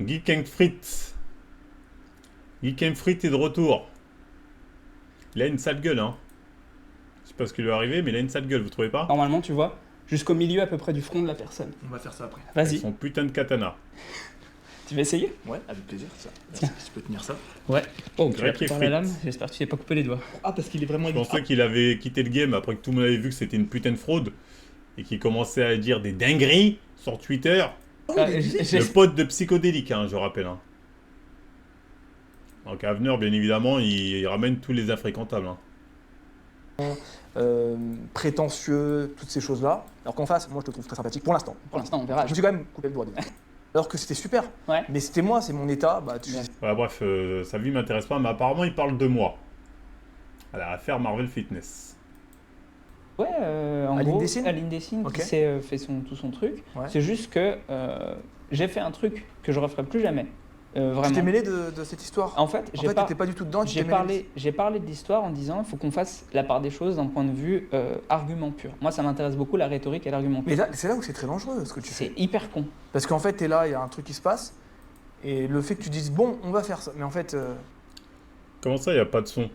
Geek and Fritz. Geek and Fritz est de retour. Il a une sale gueule, hein. Je sais pas ce qui lui est arrivé, mais il a une sale gueule, vous trouvez pas? Normalement, tu vois, jusqu'au milieu à peu près du front de la personne. On va faire ça après. Avec Vas-y, son putain de katana. tu vas essayer? Ouais, avec plaisir. Ça. Tiens. Merci, tu peux tenir ça. Ouais. Oh, tu Grec as pris et par la frites. lame, j'espère que tu t'es pas coupé les doigts. Ah, parce qu'il est vraiment... Je pensais qu'il avait quitté le game après que tout le monde avait vu que c'était une putain de fraude et qu'il commençait à dire des dingueries sur Twitter. Oh, Ah, mais j'ai- Le pote de psychodélique, hein, je rappelle. Hein. Donc Avenir, bien évidemment, il ramène tous les infréquentables. Hein. prétentieux, toutes ces choses-là. Alors qu'en face, moi je te trouve très sympathique pour l'instant. Pour l'instant, on verra. Je me suis quand même coupé le doigt. donc. Alors que c'était super. Ouais. Mais c'était moi, c'est mon état. Bah, tu... Ouais. Voilà, bref, sa vie m'intéresse pas, mais apparemment, il parle de moi. À l'affaire Marvel Fitness. Ouais, en Aline gros, Dessine Aline Dessine Ok. qui s'est fait tout son truc. Ouais. C'est juste que j'ai fait un truc que je referai plus jamais. Tu t'es Vraiment. mêlé de cette histoire. En fait, En fait, t'étais pas du tout dedans, tu t'es mêlé. j'ai parlé de l'histoire en disant il faut qu'on fasse la part des choses d'un point de vue argument pur. Moi, ça m'intéresse beaucoup la rhétorique et l'argument Mais pur. là, c'est là où c'est très dangereux ce que tu C'est fais. hyper con. Parce qu'en fait, t'es là, il y a un truc qui se passe. Et le fait que tu dises, bon, on va faire ça. Mais en fait, Comment ça, il n'y a pas de son?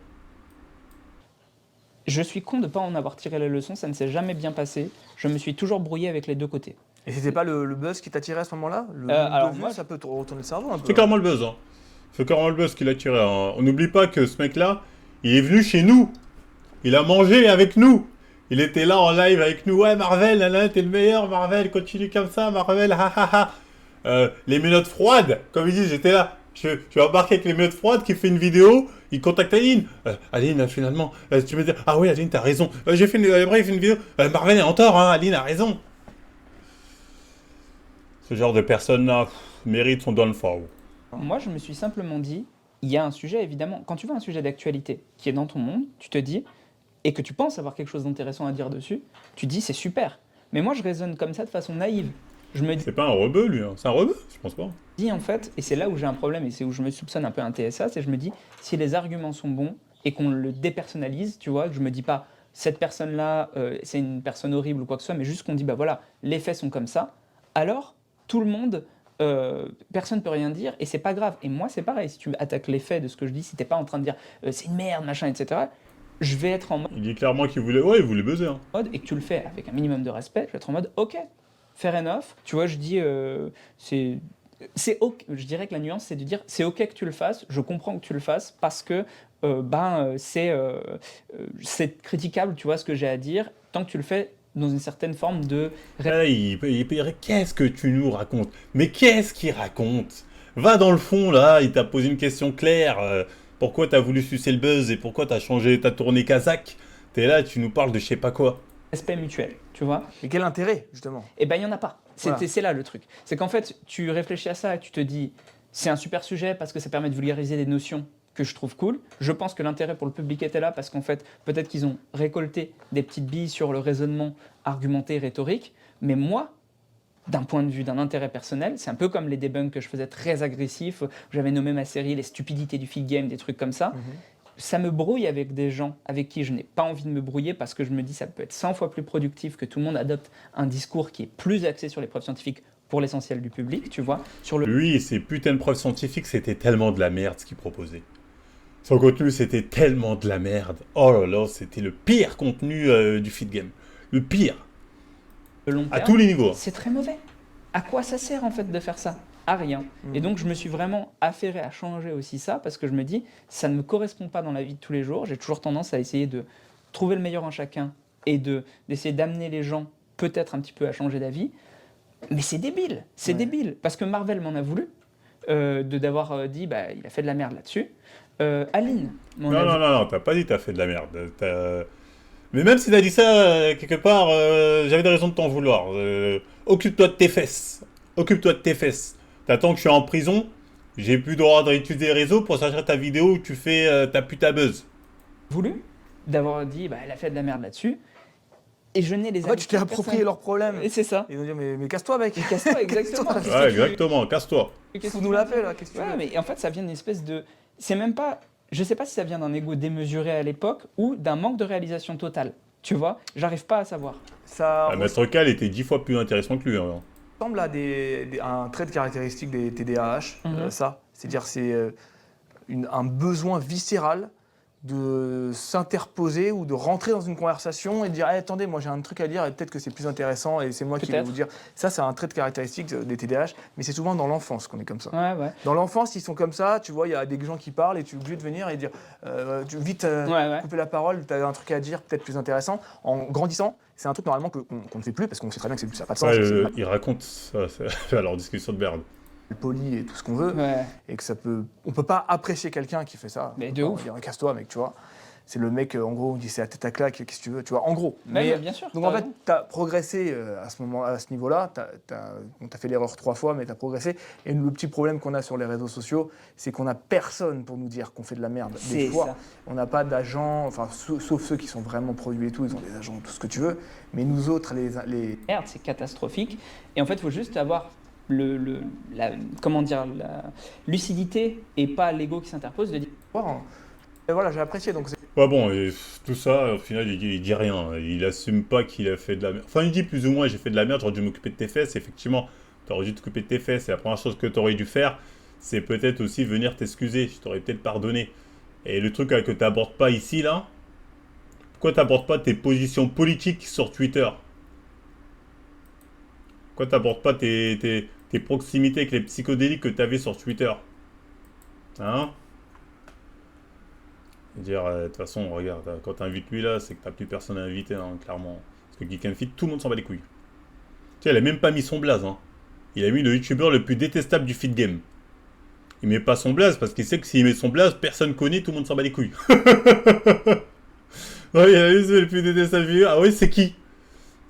Je suis con de ne pas en avoir tiré la leçon, ça ne s'est jamais bien passé. Je me suis toujours brouillé avec les deux côtés. et c'était pas le buzz qui t'attirait à ce moment-là le nombre de alors vues, moi, ça peut te retourner le cerveau un peu. C'est carrément le buzz. Hein. C'est carrément le buzz qu'il a tiré. Hein. On n'oublie pas que ce mec-là, il est venu chez nous. Il a mangé avec nous. Il était là en live avec nous. Ouais, Marvel, là, t'es le meilleur, Marvel. Continue comme ça, Marvel. Ha ha ha. Les menottes froides, comme il dit, j'étais là. Je vais embarquer avec les menottes froides qui fait une vidéo. Il contacte Aline. Aline, finalement, tu me dis, ah oui, Aline, t'as raison. J'ai fait bref, il fait une vidéo. Marvel est en tort, hein. Aline a raison. Ce genre de personne-là mérite son downfall. Moi, je me suis simplement dit, il y a un sujet, évidemment, quand tu vois un sujet d'actualité qui est dans ton monde, tu te dis, et que tu penses avoir quelque chose d'intéressant à dire dessus, tu dis, c'est super. Mais moi, je raisonne comme ça de façon naïve. Je me C'est pas un rebeu, lui. Hein. C'est un rebeu? Je pense pas. dis, en fait, et c'est là où j'ai un problème, et c'est où je me soupçonne un peu un TSA, c'est que je me dis, si les arguments sont bons, et qu'on le dépersonnalise, tu vois, que je me dis pas, cette personne-là, c'est une personne horrible ou quoi que ce soit, mais juste qu'on dit, bah voilà, les faits sont comme ça, alors, tout le monde... personne ne peut rien dire et c'est pas grave. Et moi, c'est pareil. Si tu attaques les faits de ce que je dis, si t'es pas en train de dire c'est une merde, machin, etc., je vais être en Il dit clairement qu'il voulait... Ouais, il voulait buzzer. Hein. mode, et que tu le fais avec un minimum de respect, je vais être en mode ok, fair enough. Tu vois, je dis c'est ok. Je dirais que la nuance, c'est de dire c'est ok que tu le fasses, je comprends que tu le fasses parce que c'est critiquable, tu vois, ce que j'ai à dire, tant que tu le fais dans une certaine forme de Là, qu'est-ce que tu nous racontes? Mais qu'est-ce qu'il raconte? Va dans le fond, là. Il t'a posé une question claire. Pourquoi t'as voulu sucer le buzz et pourquoi t'as changé, t'as tourné Kazakh? T'es là, tu nous parles de je sais pas quoi. respect mutuel, tu vois. Et quel intérêt, justement? Eh ben, il n'y en a pas. Voilà. C'est là le truc. C'est qu'en fait, tu réfléchis à ça et tu te dis, c'est un super sujet parce que ça permet de vulgariser des notions que je trouve cool. Je pense que l'intérêt pour le public était là parce qu'en fait, peut-être qu'ils ont récolté des petites billes sur le raisonnement argumenté, rhétorique. Mais moi, d'un point de vue d'un intérêt personnel, c'est un peu comme les debunks que je faisais très agressifs, où j'avais nommé ma série Les stupidités du feed game, des trucs comme ça. Ça me brouille avec des gens avec qui je n'ai pas envie de me brouiller parce que je me dis ça peut être 100 fois plus productif que tout le monde adopte un discours qui est plus axé sur les preuves scientifiques pour l'essentiel du public, tu vois. Sur le... Lui et ses putains de preuves scientifiques, c'était tellement de la merde ce qu'il proposait. Son contenu, c'était tellement de la merde. Oh là là, c'était le pire contenu du feed game. Le pire. long À terme, tous les niveaux. c'est très mauvais. À quoi ça sert en fait de faire ça? À rien. Et donc je me suis vraiment affairé à changer aussi ça parce que je me dis ça ne me correspond pas dans la vie de tous les jours. J'ai toujours tendance à essayer de trouver le meilleur en chacun et d'essayer d'amener les gens peut-être un petit peu à changer d'avis. Mais c'est débile, c'est débile parce que Marvel m'en a voulu d'avoir dit bah il a fait de la merde là-dessus. Aline m'en a voulu. Non, t'as pas dit t'as fait de la merde. Mais même si t'as dit ça, quelque part, j'avais des raisons de t'en vouloir. Occupe-toi de tes fesses. Occupe-toi de tes fesses. T'attends que je suis en prison, j'ai plus droit d'utiliser les réseaux pour sortir ta vidéo où tu fais ta putain buzz. Voulu d'avoir dit bah elle a fait de la merde là-dessus. Et je n'ai les En fait, tu t'es approprié leurs problèmes. Et c'est ça. Et ils vont dire, mais casse-toi, mec. Casse-toi, exactement. Casse-toi. Ouais, exactement, casse-toi. Fous-nous la paix, là. Qu'est-ce que tu Ouais, veux? mais en fait, ça vient d'une espèce de... C'est même pas... Je sais pas si ça vient d'un ego démesuré à l'époque ou d'un manque de réalisation totale. Tu vois, j'arrive pas à savoir. Ça... Maître Cal était 10 fois plus intéressant que lui. Hein. ressemble à un trait de caractéristique des TDAH, ça. C'est-à-dire c'est un besoin viscéral de s'interposer ou de rentrer dans une conversation et de dire hey, attendez, moi j'ai un truc à dire et peut-être que c'est plus intéressant et c'est moi qui vais vous dire. Ça, c'est un trait de caractéristique des TDAH, mais c'est souvent dans l'enfance qu'on est comme ça. Ouais. Dans l'enfance, ils sont comme ça, tu vois, il y a des gens qui parlent et tu es obligé de venir et dire vite couper la parole, tu as un truc à dire peut-être plus intéressant. En grandissant, c'est un truc normalement qu'on ne fait plus parce qu'on sait très bien que ça n'a pas de sens. Ouais, ils racontent ça à leur discussion de merde. Poli et tout ce qu'on veut, et que on peut pas apprécier quelqu'un qui fait ça. Mais de ouf. Dire casse-toi, mec, tu vois. C'est le mec, en gros, on dit c'est à tête à claque, qu'est-ce que tu veux, tu vois, en gros. Mais bien sûr. Donc en fait, tu as progressé à ce niveau-là, tu as fait l'erreur 3 fois, mais tu as progressé. Et le petit problème qu'on a sur les réseaux sociaux, c'est qu'on n'a personne pour nous dire qu'on fait de la merde. Des fois, ça. on n'a pas d'agents, enfin, sauf ceux qui sont vraiment produits et tout, ils ont des agents, tout ce que tu veux. Mais nous autres, les... Merde, c'est catastrophique. Et en fait, il faut juste avoir la lucidité et pas l'ego qui s'interpose de dire Et voilà, j'ai apprécié. Donc Ouais, bon, et tout ça, au final, il dit rien. Il assume pas qu'il a fait de la merde. Enfin, il dit plus ou moins j'ai fait de la merde, j'aurais dû m'occuper de tes fesses. Effectivement, t'aurais dû t'occuper de tes fesses. Et la première chose que t'aurais dû faire, c'est peut-être aussi venir t'excuser. Je t'aurais peut-être pardonné. Et le truc que t'abordes pas ici, là, pourquoi t'abordes pas tes positions politiques sur Twitter? Pourquoi t'abordes pas tes proximités avec les psychodéliques que t'avais sur Twitter? Hein? Dire, de toute façon, regarde, quand t'invites lui là, c'est que t'as plus personne à inviter, hein, clairement. Parce que Geek and Fit, tout le monde s'en bat les couilles. Tu sais, il a même pas mis son blaze, hein. Il a mis le youtubeur le plus détestable du fit game. Il met pas son blaze parce qu'il sait que s'il met son blaze, personne connaît, tout le monde s'en bat les couilles. Ouais, il a mis le plus détestable du. Ah oui, c'est qui?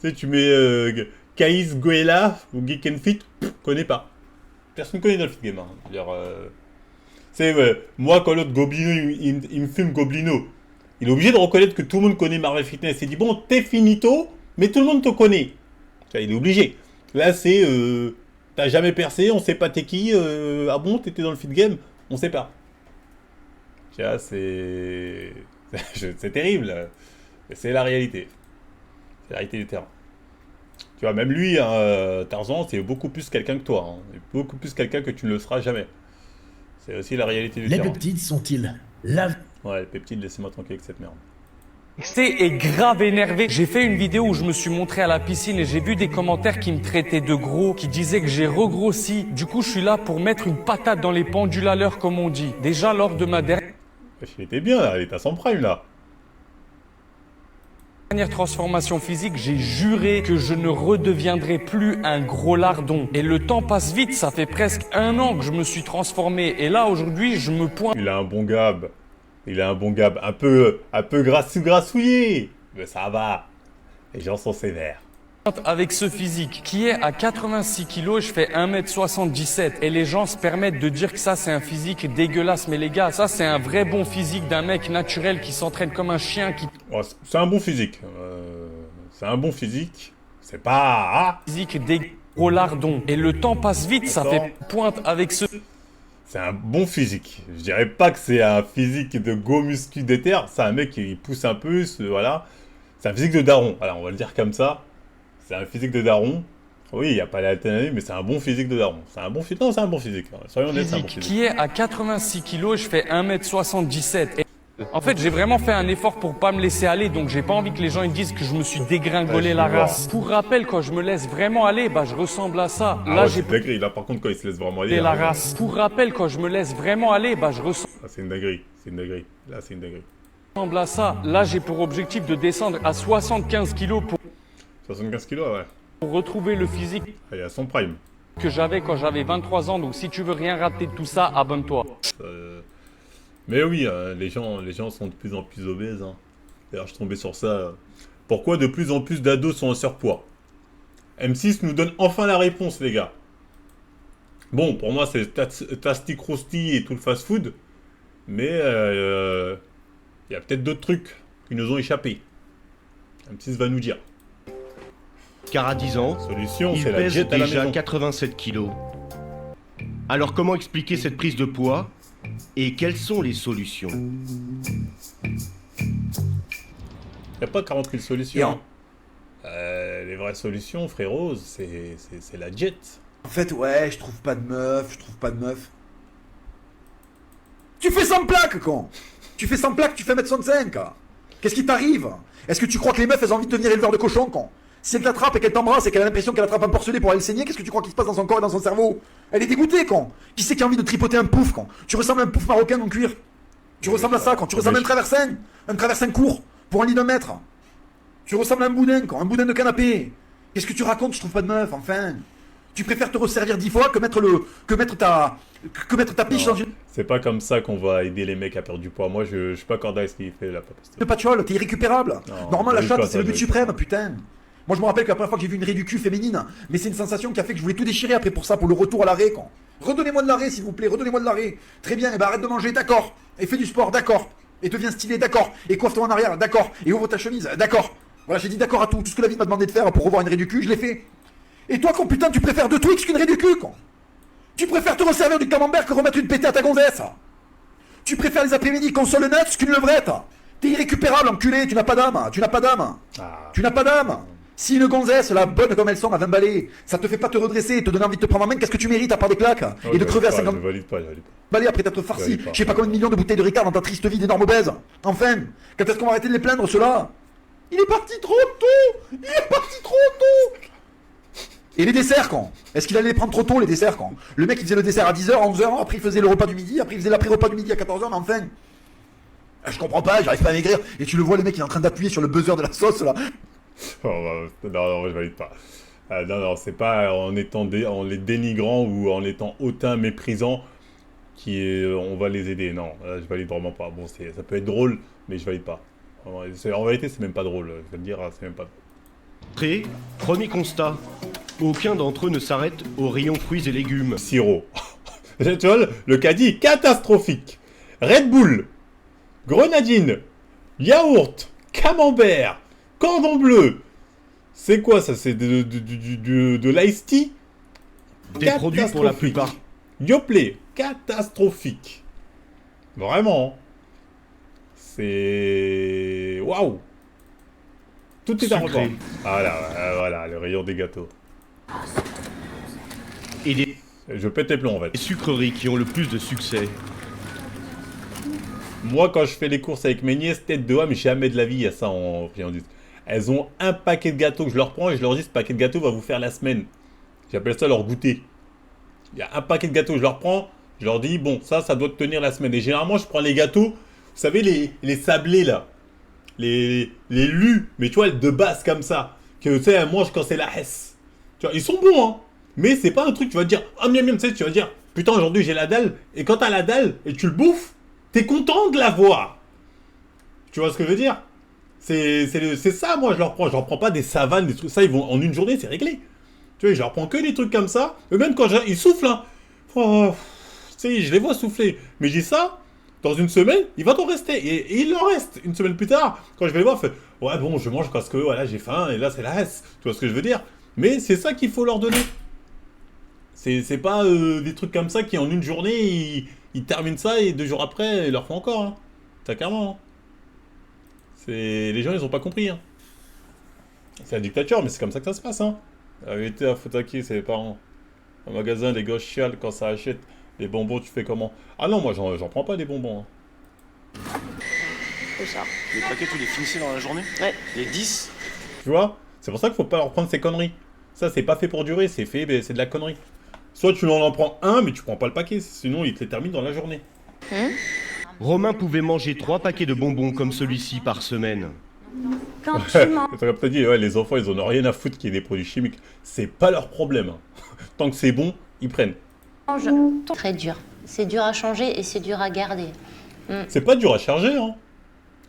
Tu sais, tu mets Kaïs Goela ou Geek and Fit, connais pas. Personne connaît dans le fit game, hein. Je veux dire, c'est moi quand l'autre Goblino il me fume Goblino, il est obligé de reconnaître que tout le monde connaît Marvel Fitness. Il dit bon t'es finito mais tout le monde te connaît. Il est obligé. Là c'est t'as jamais percé, on sait pas t'es qui, ah bon t'étais dans le fit game, on sait pas. Tiens, c'est terrible. Mais c'est la réalité. C'est la réalité du terrain. Tu vois, même lui, hein, Tarzan, c'est beaucoup plus quelqu'un que toi. Hein. Beaucoup plus quelqu'un que tu ne le seras jamais. C'est aussi la réalité du Les terrain. peptides sont-ils la... Ouais, les peptides, laissez-moi tranquille avec cette merde. Et grave énervé. J'ai fait une vidéo où je me suis montré à la piscine et j'ai vu des commentaires qui me traitaient de gros, qui disaient que j'ai regrossi. Du coup, je suis là pour mettre une patate dans les pendules à l'heure, comme on dit. Déjà, lors de ma dernière Il était bien, là, il était à son prime, là. transformation physique, j'ai juré que je ne redeviendrai plus un gros lardon. Et le temps passe vite, ça fait presque 1 an que je me suis transformé. Et là, aujourd'hui, je me pointe Il a un bon gab. Il a un bon gab. Un peu grassouillé. Mais ça va. Les gens sont sévères. avec ce physique qui est à 86 kilos et je fais 1m77. Et les gens se permettent de dire que ça, c'est un physique dégueulasse. Mais les gars, ça, c'est un vrai bon physique d'un mec naturel qui s'entraîne comme un chien, qui... Ouais, c'est un bon physique. C'est un bon physique. C'est pas... Ah, physique gros lardon. Et le temps passe vite, ça D'accord. fait pointe avec ce... c'est un bon physique. Je dirais pas que c'est un physique de go muscu d'éther. C'est un mec qui pousse un peu, voilà. C'est un physique de daron. Voilà, on va le dire comme ça. C'est un physique de daron. Oui, il n'y a pas l'alternative, mais c'est un bon physique de daron. C'est un bon physique. Non, c'est un bon physique. Soyons honnêtes, c'est un bon physique physique. qui est à 86 kilos et je fais 1m77. Et en fait, j'ai vraiment fait un effort pour pas me laisser aller, donc j'ai pas envie que les gens ils disent que je me suis dégringolé Ouais, je la peux voir. race. Pour rappel, quand je me laisse vraiment aller, bah je ressemble à ça. Ah Là, ouais, j'ai c'est une dinguerie. Là, par contre, quand il se laisse vraiment aller... la là, race. Pour rappel, quand je me laisse vraiment aller, bah je ressemble là, c'est une dinguerie. C'est une dinguerie. Là, c'est une dinguerie. à ça. Là, j'ai pour objectif de descendre à 75 kilos 75 kilos, ouais. pour retrouver le physique Il est à son prime. que j'avais quand j'avais 23 ans. Donc si tu veux rien rater de tout ça, abonne-toi. Mais oui, les gens sont de plus en plus obèses. Hein. D'ailleurs, je suis tombé sur ça. Pourquoi de plus en plus d'ados sont en surpoids? M6 nous donne enfin la réponse, les gars. Bon, pour moi, c'est Tasty Krusty et tout le fast-food. Mais il y a peut-être d'autres trucs qui nous ont échappé. M6 va nous dire. Car à 10 ans, Solution, il c'est la pèse diète à la déjà maison. 87 kilos. Alors comment expliquer cette prise de poids et quelles sont les solutions? Il n'y a pas 40 000 solutions. Et en- Les vraies vraie solution, frérot, c'est la jet. En fait, ouais, je trouve pas de meuf. Tu fais 100 plaques, con. Tu fais 100 plaques, tu fais 1m65. Qu'est-ce qui t'arrive? Est-ce que tu crois que les meufs, elles ont envie de devenir éleveurs de cochons, con? Si elle t'attrape et qu'elle t'embrasse et qu'elle a l'impression qu'elle attrape un porcelet pour aller le saigner, qu'est-ce que tu crois qu'il se passe dans son corps et dans son cerveau? Elle est dégoûtée, con. Qui c'est qui a envie de tripoter un pouf, con? Tu ressembles à un pouf marocain en cuir. Tu ressembles à ça, con. Tu ressembles à un traversin court pour un lit d'1 mètre. Tu ressembles à un boudin, con. Un boudin de canapé. Qu'est-ce que tu racontes? Je trouve pas de meuf, enfin. Tu préfères te resservir 10 fois que mettre ta piche Non, dans une... c'est pas comme ça qu'on va aider les mecs à perdre du poids. Moi, je suis pas accordé à ce qu'il fait là. De patiole, t'es irrécupérable. Non, Normalement, la j'arrive chatte, pas, c'est le ça, but j'arrive suprême, pas. putain. Moi, je me rappelle que la première fois que j'ai vu une raie du cul féminine, mais c'est une sensation qui a fait que je voulais tout déchirer après pour ça, pour le retour à l'arrêt, con. Redonnez-moi de l'arrêt, s'il vous plaît, redonnez-moi de l'arrêt. Très bien, et bah arrête de manger, d'accord. Et fais du sport, d'accord. Et deviens stylé, d'accord. Et coiffe-toi en arrière, d'accord. Et ouvre ta chemise, d'accord. Voilà, j'ai dit d'accord à tout. Tout ce que la vie m'a demandé de faire pour revoir une raie du cul, je l'ai fait. Et toi, con, putain, tu préfères de Twix qu'une raie du cul, con. Tu préfères te resservir du camembert que remettre une pétée à ta gonzesse. Tu préfères les après-midi console nuts qu'une levrette. T'es irrécupérable, enculé, tu n'as pas d'âme, tu n'as pas d'âme. Ah. Tu n'as pas d'âme. Si une gonzesse, la bonne comme elles sont, à 20 balais, ça te fait pas te redresser et te donner envie de te prendre en main, qu'est-ce que tu mérites à part des claques et de crever à 50 Je valide pas. balais après t'être farci, valide pas. je sais pas combien de millions de bouteilles de Ricard dans ta triste vie d'énorme obèse. Enfin, quand est-ce qu'on va arrêter de les plaindre, ceux-là? Il est parti trop tôt. Et les desserts, quand? Est-ce qu'il allait les prendre trop tôt, les desserts, quand? Le mec, il faisait le dessert à 10h, 11h, après il faisait le repas du midi, après il faisait l'après-repas du midi à 14h, mais enfin... Je comprends pas, j'arrive pas à maigrir. Et tu le vois, le mec, il est en train d'appuyer sur le buzzer de la sauce, là. Non, je valide pas. Non, c'est pas en les dénigrant ou en étant hautain, méprisant on va les aider. Non, je valide vraiment pas. Bon, ça peut être drôle, mais je valide pas. En vérité, c'est même pas drôle. Je vais te dire, c'est même pas drôle. Premier constat. Aucun d'entre eux ne s'arrête au rayon fruits et légumes. Sirop. Tu vois, le caddie, catastrophique. Red Bull, grenadine, yaourt, camembert, cordon bleu. C'est quoi ça? C'est de l'ice tea? Des produits pour la plupart. Yoplait, catastrophique. Vraiment. C'est... Waouh. Tout est à Sucré. revoir. Voilà, le rayon des gâteaux. Et des Je pète les plombs en fait. sucreries qui ont le plus de succès. Moi, quand je fais les courses avec mes nièces, tête de homme, jamais de la vie, il y a ça en friandise. Elles ont un paquet de gâteaux que je leur prends et je leur dis ce paquet de gâteaux va vous faire la semaine. J'appelle ça leur goûter. Il y a un paquet de gâteaux, je leur prends, je leur dis bon, ça doit te tenir la semaine. Et généralement, je prends les gâteaux, vous savez, les sablés là, les lus, mais tu vois, de base comme ça, que tu sais, elles mangent quand c'est la hesse. Tu vois, ils sont bons, hein, mais c'est pas un truc, tu vas te dire, ah miam miam, tu sais, tu vas dire, putain, aujourd'hui j'ai la dalle, et quand t'as la dalle et tu le bouffes, t'es content de l'avoir. Tu vois ce que je veux dire? C'est ça, moi, je leur prends pas des savanes, des trucs, ça, ils vont, en une journée, c'est réglé. Tu vois, je leur prends que des trucs comme ça, et même quand ils soufflent, hein, oh, tu sais, je les vois souffler, mais j'ai ça, dans une semaine, il va t'en rester, et il en reste, une semaine plus tard, quand je vais les voir, je fais, ouais, bon, je mange parce que, voilà, j'ai faim, et là, c'est la hesse, tu vois ce que je veux dire? Mais c'est ça qu'il faut leur donner. C'est pas des trucs comme ça qui, en une journée, ils terminent ça, et 2 jours après, ils leur font encore, hein. T'as clairement, hein. Les gens, ils ont pas compris, hein. C'est la dictature, mais c'est comme ça que ça se passe, hein. La vérité, à foutre à qui, c'est les parents. Au magasin, les gosses chialent quand ça achète. Les bonbons, tu fais comment? Ah non, moi, j'en prends pas des bonbons, hein. C'est ça. Les paquets, tu les finissais dans la journée? Ouais. Les 10? Tu vois? C'est pour ça qu'il faut pas leur prendre ces conneries. Ça, c'est pas fait pour durer, c'est fait, c'est de la connerie. Soit tu en prends un, mais tu prends pas le paquet, sinon il te les termine dans la journée. Romain pouvait manger 3 paquets de bonbons comme celui-ci par semaine. Quand tu manges. Comme t'as dit, ouais, les enfants, ils en ont rien à foutre qu'il y ait des produits chimiques. C'est pas leur problème, hein. Tant que c'est bon, ils prennent. Très dur. C'est dur à changer et c'est dur à garder. C'est pas dur à charger, hein.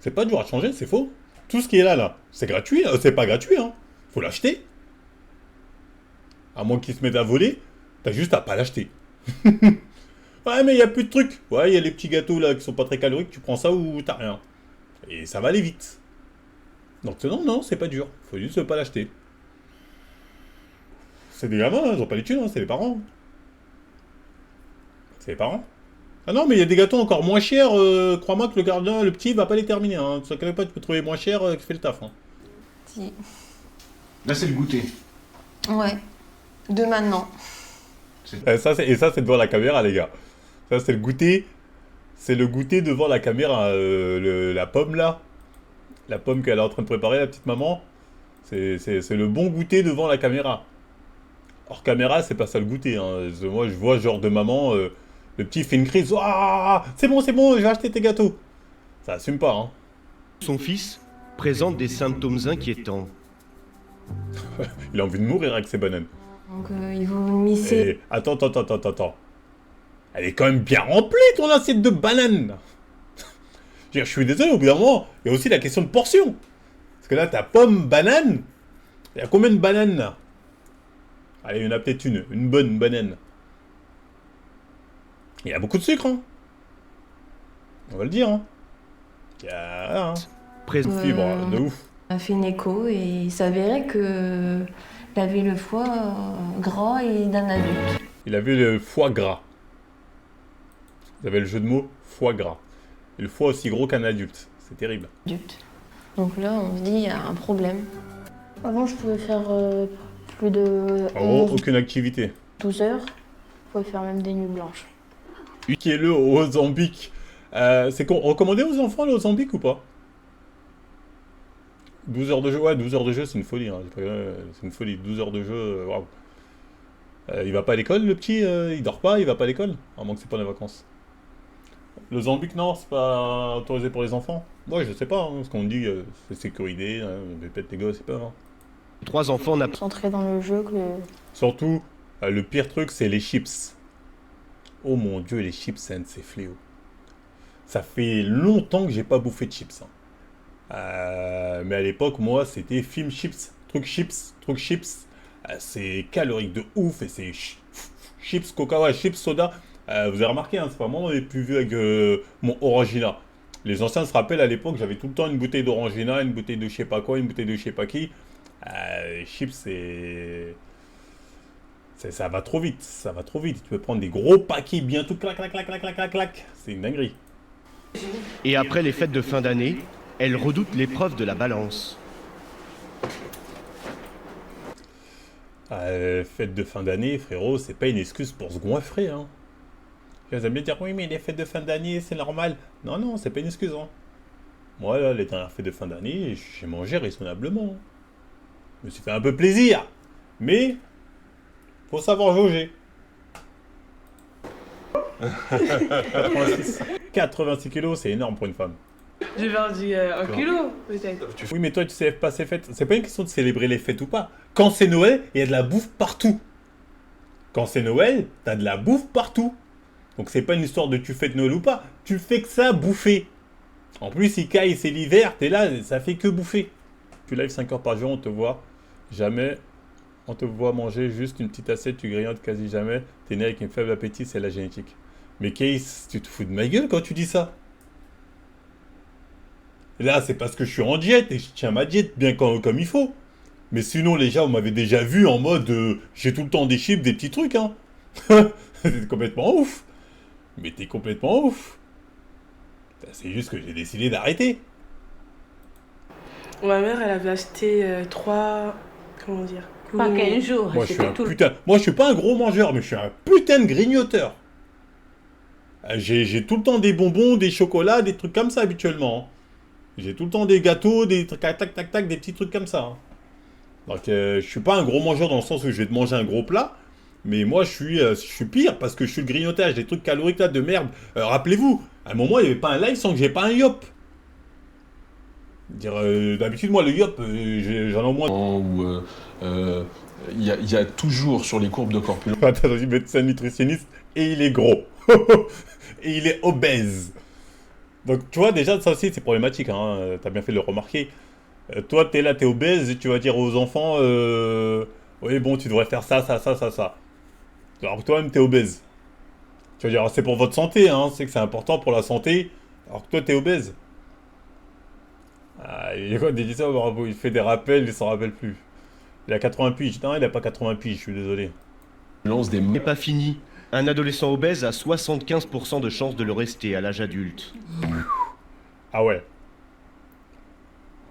C'est pas dur à changer, c'est faux. Tout ce qui est là, c'est gratuit, c'est pas gratuit, hein. Faut l'acheter. À moins qu'ils se mettent à voler, t'as juste à pas l'acheter. Ouais, mais il y a plus de trucs. Ouais, il y a les petits gâteaux là qui sont pas très caloriques, tu prends ça ou t'as rien. Et ça va aller vite. Donc non, c'est pas dur. Faut juste pas l'acheter. C'est des gamins, ils ont pas les thunes, hein, c'est les parents. C'est les parents. Ah non, mais il y a des gâteaux encore moins chers, crois-moi que le gardien, le petit, va pas les terminer. Hein. Tu sais pas, tu peux trouver moins cher qui fait le taf. Hein. Si. Là, c'est le goûter. Ouais. De maintenant. Et ça, c'est devant la caméra, les gars. Ça, c'est le goûter. C'est le goûter devant la caméra. La pomme, là. La pomme qu'elle est en train de préparer, la petite maman. C'est le bon goûter devant la caméra. Hors caméra, c'est pas ça le goûter. Hein. Moi, je vois genre de maman, le petit fait une crise. Ah, c'est bon, je vais acheter tes gâteaux. Ça assume pas, hein. Son fils présente des symptômes inquiétants. Il a envie de mourir avec ses bananes. Donc ils vont misser. Et... Attends. Elle est quand même bien remplie, ton assiette de bananes. Je suis désolé, au bout d'un moment, il y a aussi la question de portion. Parce que là, t'as pomme, banane. Il y a combien de bananes, là? Allez, il y en a peut-être une bonne banane. Il y a beaucoup de sucre, hein. On va le dire, hein. Il y a... Hein. Fibre, de ouf. On a fait une écho et il s'avérait que il avait le foie gras et d'un adulte. Il avait le foie gras. Vous avez le jeu de mots foie gras. Et le foie aussi gros qu'un adulte. C'est terrible. Donc là, on se dit, il y a un problème. Avant, je pouvais faire plus de En gros, aucune activité. 12 heures. Je pouvais faire même des nuits blanches. Utilisez-le au Mozambique. C'est recommandé aux enfants, le Mozambique, ou pas? 12 heures de jeu, ouais, 12 heures de jeu, c'est une folie. Hein. C'est une folie, 12 heures de jeu, waouh. Il va pas à l'école, le petit, il dort pas, il va pas à l'école, à moins que c'est pas les vacances. Le Mozambique, non, c'est pas autorisé pour les enfants. Ouais, je sais pas, hein, ce qu'on dit, c'est sécurisé, hein, peut-être les gosses, c'est pas. Hein. 3 enfants n'a Centré dans le jeu que... Surtout, le pire truc, c'est les chips. Oh mon dieu, les chips, c'est fléau. Ça fait longtemps que j'ai pas bouffé de chips. Hein. Mais à l'époque, moi, c'était film chips, truc chips. C'est calorique de ouf et c'est chips coca, ouais, chips soda. Vous avez remarqué, hein, c'est pas moi les plus vieux avec mon Orangina. Les anciens se rappellent, à l'époque, j'avais tout le temps une bouteille d'Orangina, une bouteille de je sais pas quoi, une bouteille de je sais pas qui. Les chips, ça va trop vite, Tu peux prendre des gros paquets bientôt, clac. C'est une dinguerie. Et après les fêtes de fin d'année, elle redoute l'épreuve de la balance. Fête de fin d'année, frérot, c'est pas une excuse pour se goinfrer, hein. Ils aiment bien dire, oui, mais les fêtes de fin d'année, c'est normal. Non, c'est pas une excuse, hein. Moi, là, les dernières fêtes de fin d'année, j'ai mangé raisonnablement. Je me suis fait un peu plaisir. Mais, faut savoir jauger. 86 kilos, c'est énorme pour une femme. J'ai perdu 1 kilo, peut-être. Oui, mais toi, tu sais pas ces fêtes. C'est pas une question de célébrer les fêtes ou pas. Quand c'est Noël, il y a de la bouffe partout. Quand c'est Noël, t'as de la bouffe partout. Donc c'est pas une histoire de tu fêtes Noël ou pas. Tu fais que ça, bouffer. En plus, il caille, c'est l'hiver, t'es là, ça fait que bouffer. Tu live 5 heures par jour, on te voit jamais. On te voit manger juste une petite assiette, tu grignotes quasi jamais. T'es né avec un faible appétit, c'est la génétique. Mais Case, tu te fous de ma gueule quand tu dis ça. Là, c'est parce que je suis en diète et je tiens ma diète bien comme il faut. Mais sinon, les gens, vous m'avez déjà vu en mode j'ai tout le temps des chips, des petits trucs, hein. C'est complètement ouf. Mais t'es complètement ouf. C'est juste que j'ai décidé d'arrêter. Ma mère, elle avait acheté 3... Comment dire? Pas 15 jours. Moi, je suis pas un gros mangeur, mais je suis un putain de grignoteur. J'ai tout le temps des bonbons, des chocolats, des trucs comme ça habituellement. J'ai tout le temps des gâteaux, des trucs tac, des petits trucs comme ça. Hein. Donc, je suis pas un gros mangeur dans le sens où je vais te manger un gros plat. Mais moi, je suis pire parce que je suis le grignotage, des trucs caloriques là de merde. Rappelez-vous, à un moment, il n'y avait pas un live sans que j'ai pas un yop. D'habitude, moi, le yop, j'en ai au moins. Il y a toujours sur les courbes de corpulence. Attends, il médecin nutritionniste et il est gros. Et il est obèse. Donc, tu vois, déjà, ça aussi, c'est problématique. Hein. T'as bien fait de le remarquer. Toi, t'es là, t'es obèse et tu vas dire aux enfants oui, bon, tu devrais faire ça. Alors que toi-même, t'es obèse. Tu vas dire, c'est pour votre santé, hein, c'est que c'est important pour la santé. Alors que toi, t'es obèse. Il dit ça, il fait des rappels, il s'en rappelle plus. Il a 80 piges. Non, il a pas 80 piges, je suis désolé. n'est pas fini. Un adolescent obèse a 75% de chances de le rester à l'âge adulte. Ah ouais.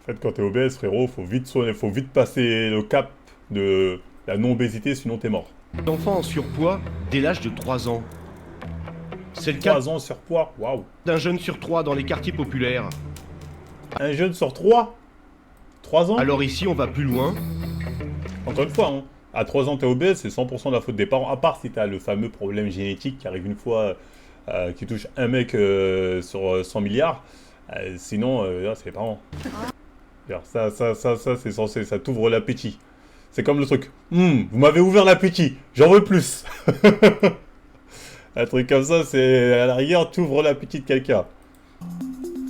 En fait, quand t'es obèse, frérot, faut vite passer le cap de la non-obésité, sinon t'es mort. D'enfants en surpoids dès l'âge de 3 ans. C'est le cas 3 ans surpoids, waouh. d'un jeune sur 3 dans les quartiers populaires. Un jeune sur 3 3 ans. Alors ici, on va plus loin. Encore une fois, hein, à 3 ans t'es obèse, c'est 100% de la faute des parents, à part si t'as le fameux problème génétique qui arrive une fois, qui touche un mec sur 100 milliards. Sinon, là, c'est les parents. Ça, c'est censé, ça t'ouvre l'appétit. C'est comme le truc. Vous m'avez ouvert l'appétit, j'en veux plus. Un truc comme ça, c'est à la rigueur, t'ouvres l'appétit de quelqu'un.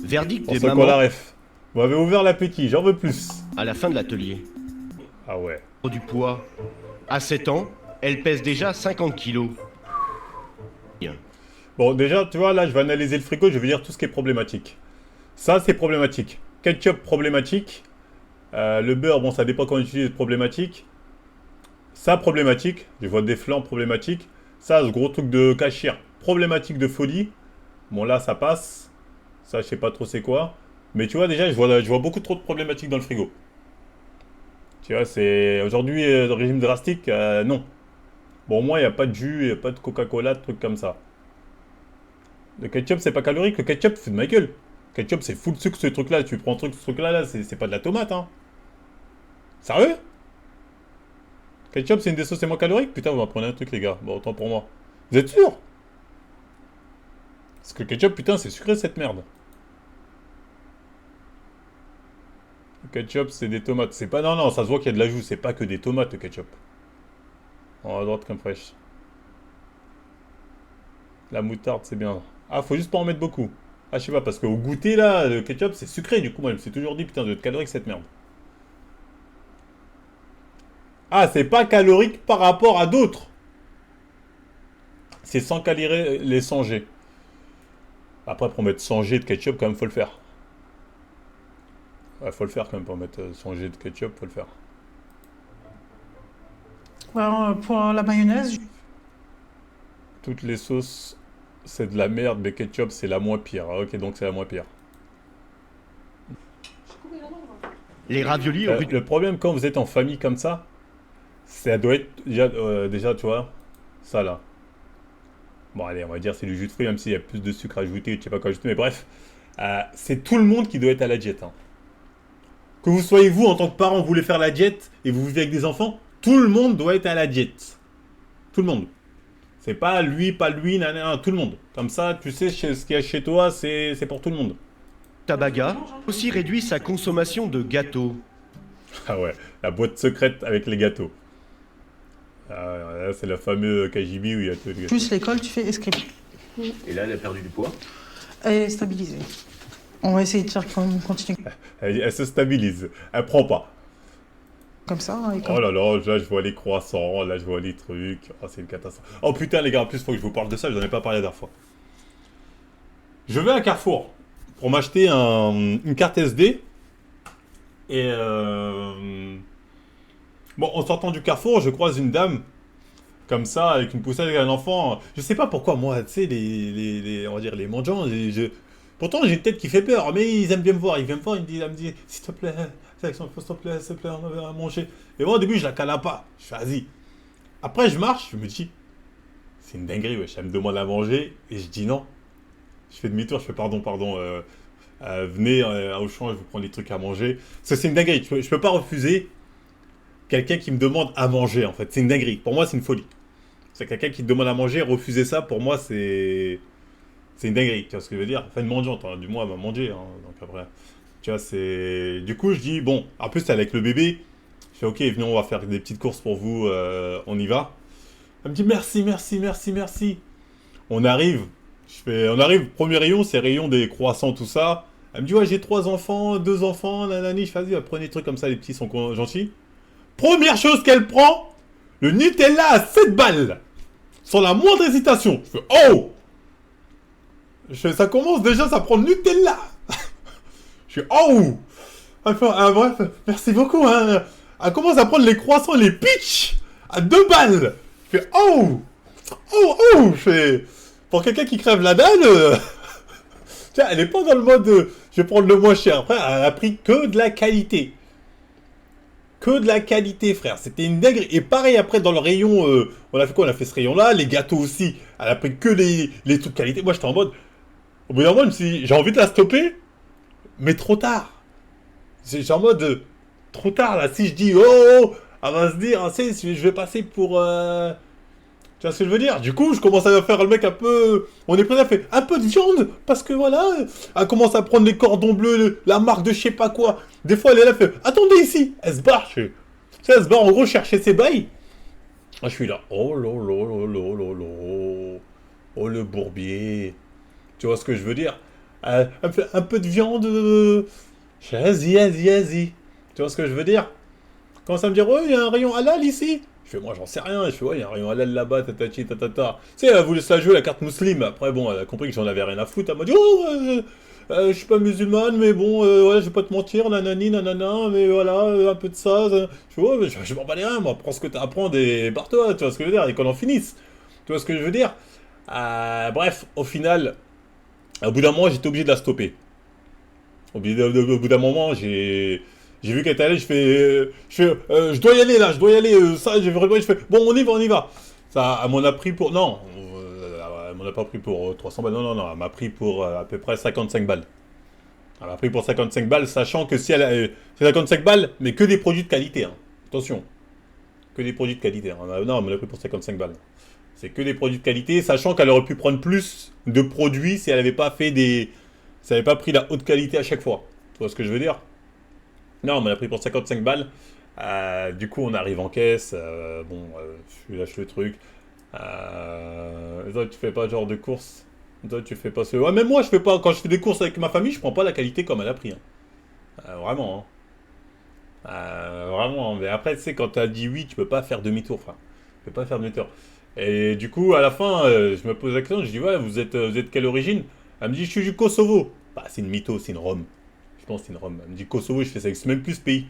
Verdict Pour des ceux qui ont la mamans ref. Vous m'avez ouvert l'appétit, j'en veux plus. à la fin de l'atelier. Ah ouais. Du poids. À 7 ans, elle pèse déjà 50 kilos. Bon, déjà, tu vois, là, je vais analyser le frigo, je vais dire tout ce qui est problématique. Ça, c'est problématique. Ketchup, problématique. Le beurre, bon, ça dépend quand on utilise, problématique. Ça, problématique. Je vois des flancs, problématique. Ça, ce gros truc de cachir, problématique de folie. Bon, là, ça passe. Ça, je sais pas trop c'est quoi. Mais tu vois, déjà, je vois beaucoup trop de problématiques dans le frigo. Tu vois, c'est... Aujourd'hui, le régime drastique, non. Bon, au moins, il n'y a pas de jus, il n'y a pas de Coca-Cola, de trucs comme ça. Le ketchup, c'est pas calorique. Le ketchup, c'est de ma gueule. Le ketchup, c'est full sucre, ce truc-là. Tu prends un truc, ce truc-là, là, c'est pas de la tomate, hein. Sérieux? Ketchup, c'est une des sauces les moins caloriques? Putain, vous m'apprenez un truc, les gars. Bon, autant pour moi. Vous êtes sûr? Parce que le ketchup, putain, c'est sucré, cette merde. Le ketchup, c'est des tomates. C'est pas... Non, ça se voit qu'il y a de l'ajout. C'est pas que des tomates, le ketchup. En à droite, comme fraîche. La moutarde, c'est bien. Ah, faut juste pas en mettre beaucoup. Ah, je sais pas, parce qu'au goûter, là, le ketchup, c'est sucré. Du coup, moi, je me suis toujours dit, putain, de calorique, cette merde. Ah, c'est pas calorique par rapport à d'autres. C'est sans calories les 100 G. Après, pour mettre 100 G de ketchup, quand même, faut le faire. Ouais, faut le faire quand même, pour mettre 100 G de ketchup, faut le faire. Alors, pour la mayonnaise, Toutes les sauces, c'est de la merde, mais ketchup, c'est la moins pire. Ah, ok, donc c'est la moins pire. Les raviolis Le problème, quand vous êtes en famille comme ça, ça doit être... Déjà, tu vois, ça là. Bon, allez, on va dire c'est du jus de fruits, même s'il y a plus de sucre ajouté, je sais pas quoi ajouter, mais bref. C'est tout le monde qui doit être à la diète. Hein. Que vous soyez vous, en tant que parent, vous voulez faire la diète, et vous vivez avec des enfants, tout le monde doit être à la diète. Tout le monde. C'est pas lui, nanana, tout le monde. Comme ça, tu sais, ce qu'il y a chez toi, c'est pour tout le monde. Tabaga aussi réduit sa consommation de gâteaux. Ah ouais, la boîte secrète avec les gâteaux. Là, c'est le fameux KGB où il y a tous les gâteaux. plus l'école, tu fais escrime. Et là, elle a perdu du poids. Elle est stabilisée. On va essayer de faire continuer Elle se stabilise, elle prend pas. comme ça. Et comme... Oh là là, là je vois les croissants, là je vois les trucs. Oh, c'est une catastrophe. Oh putain les gars, en plus faut que je vous parle de ça, je n'en ai pas parlé la dernière fois. Je vais à Carrefour pour m'acheter une carte SD. Et bon, en sortant du Carrefour, je croise une dame comme ça, avec une poussette avec un enfant. Je sais pas pourquoi moi, tu sais, on va dire les mendiants, pourtant j'ai une tête qui fait peur, mais ils aiment bien me voir. Ils viennent me voir, elle me dit, s'il te plaît, s'il te plaît, on avait à manger. Et moi au début je la cala pas, je fais vas-y. Après je marche, je me dis, c'est une dinguerie, wesh, elle me demande à manger, et je dis non. Je fais demi-tour, je fais pardon, venez à Auchan, je vous prends des trucs à manger. Ça c'est une dinguerie, je peux pas refuser quelqu'un qui me demande à manger en fait, c'est une dinguerie. Pour moi c'est une folie. C'est quelqu'un qui te demande à manger, refuser ça, pour moi c'est une dinguerie, tu vois ce que je veux dire. Enfin une mendiante, hein, du moins elle m'a mangé, hein, donc après, tu vois c'est... Du coup je dis, bon, en plus c'est avec le bébé, je fais ok, venez on va faire des petites courses pour vous, on y va. Elle me dit merci. On arrive, premier rayon, c'est rayon des croissants, tout ça. Elle me dit ouais j'ai 3 enfants, 2 enfants, nanani, je fais vas-y, prenez des trucs comme ça, les petits sont gentils. Première chose qu'elle prend, le Nutella à 7 balles. Sans la moindre hésitation. Je fais oh. Ça commence déjà, ça prend le Nutella. Je fais oh. Elle fait, bref, merci beaucoup. Hein. Elle commence à prendre les croissants et les peach à 2 balles. Je fais oh. Je fais, pour quelqu'un qui crève la dalle, Tiens, elle est pas dans le mode je vais prendre le moins cher. Après, elle a pris que de la qualité. Que de la qualité, frère. C'était une dinguerie. Et pareil, après, dans le rayon, on a fait quoi? On a fait ce rayon-là. Les gâteaux aussi. Elle a pris que les trucs de qualité. Moi, j'étais en mode. Au bout d'un moment, je me suis dit, j'ai envie de la stopper, mais trop tard. J'ai en mode. Trop tard, là. Si je dis, oh, elle va se dire, tu sais, je vais passer pour. Tu vois ce que je veux dire? Du coup, je commence à faire le mec un peu... On est prêt à faire un peu de viande, parce que voilà... Elle commence à prendre les cordons bleus, la marque de je sais pas quoi. Des fois, elle est là, elle fait... Attendez ici! Elle se barre, tu sais, elle se barre en gros chercher ses bails. Ah, je suis là. Oh lolo, lolo, lolo. Oh le bourbier. Tu vois ce que je veux dire? Elle me fait un peu de viande... Vas-y. Tu vois ce que je veux dire? Commence à me dire, oh, il y a un rayon halal ici. Je fais, moi, j'en sais rien. Je fais, ouais, il y a un rayon halal là-bas, tatati, tatata. Tu sais, elle voulait se la jouer la carte musulmane. Après, bon, elle a compris que j'en avais rien à foutre. Elle m'a dit, oh, je suis pas musulmane, mais bon, ouais, je vais pas te mentir, nanani, nanana, mais voilà, un peu de ça. Je fais, ouais, mais je m'en bats les reins, moi. Prends ce que t'as à prendre et barre-toi. Tu vois ce que je veux dire? Et qu'on en finisse. Tu vois ce que je veux dire? Bref, au final, au bout d'un moment, j'étais obligé de la stopper. Au bout d'un moment, j'ai vu qu'elle était allée, je dois y aller là, ça, j'ai vraiment, je fais, bon, on y va. Ça, elle m'en a pris pour, non, elle m'en a pas pris pour 300 balles, non, elle m'a pris pour à peu près 55 balles. Elle m'a pris pour 55 balles, sachant que si elle a, c'est 55 balles, mais que des produits de qualité, hein. Attention, que des produits de qualité, hein. Non, elle m'en a pris pour 55 balles. C'est que des produits de qualité, sachant qu'elle aurait pu prendre plus de produits si elle n'avait pas fait si elle n'avait pas pris la haute qualité à chaque fois. Tu vois ce que je veux dire? Non, on m'a pris pour 55 balles. Du coup, on arrive en caisse. Je lui lâche le truc. Toi, tu fais pas genre de course. Toi, tu fais pas ce... Ouais, même moi, je fais pas... Quand je fais des courses avec ma famille, je prends pas la qualité comme elle a pris. Hein. Vraiment. Hein. Vraiment. Mais après, tu sais, quand t'as dit oui, tu peux pas faire demi-tour, frère. Tu peux pas faire demi-tour. Et du coup, à la fin, je me pose la question. Je dis, ouais, vous êtes quelle origine? Elle me dit, je suis du Kosovo. Bah, c'est une mytho, c'est une Rome. Je pense que c'est une Rome. Elle me dit Kosovo, je fais ça n'existe même plus ce pays.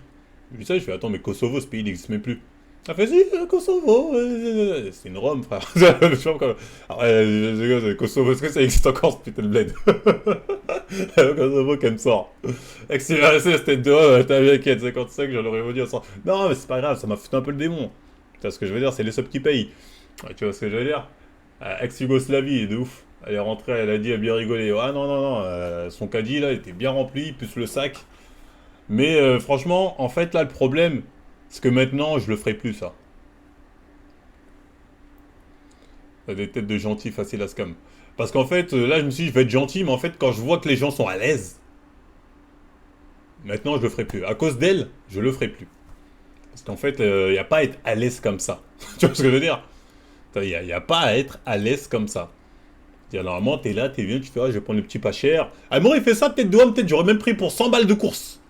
Je dis ça, je fais attends, mais Kosovo, ce pays n'existe même plus. Elle fait si, Kosovo, c'est une Rome, frère. Kosovo, est-ce que ça existe encore ce putain de bled? Kosovo qu'elle me sort. C'était de t'as vu avec 55, j'en aurais dit à 100. Non, mais c'est pas grave, ça m'a foutu un peu le démon. Tu vois ce que je veux dire, c'est les subs qui payent. Tu vois ce que je veux dire? Ex-Yougoslavie, de ouf. Elle est rentrée, elle a dit, elle a bien rigolé. Ah non, son caddie là était bien rempli, plus le sac. Mais franchement, en fait là le problème, c'est que maintenant je le ferai plus ça. Ça a des têtes de gentils faciles à scam. Parce qu'en fait, là je me suis dit je vais être gentil, mais en fait quand je vois que les gens sont à l'aise, maintenant je le ferai plus. À cause d'elle, je le ferai plus. Parce qu'en fait, il n'y a pas à être à l'aise comme ça. Tu vois ce que je veux dire? Il n'y a pas à être à l'aise comme ça. Normalement, t'es là, t'es bien, tu fais, ah, je vais prendre le petit pas cher. Elle m'aurait fait ça, peut-être j'aurais même pris pour 100 balles de course.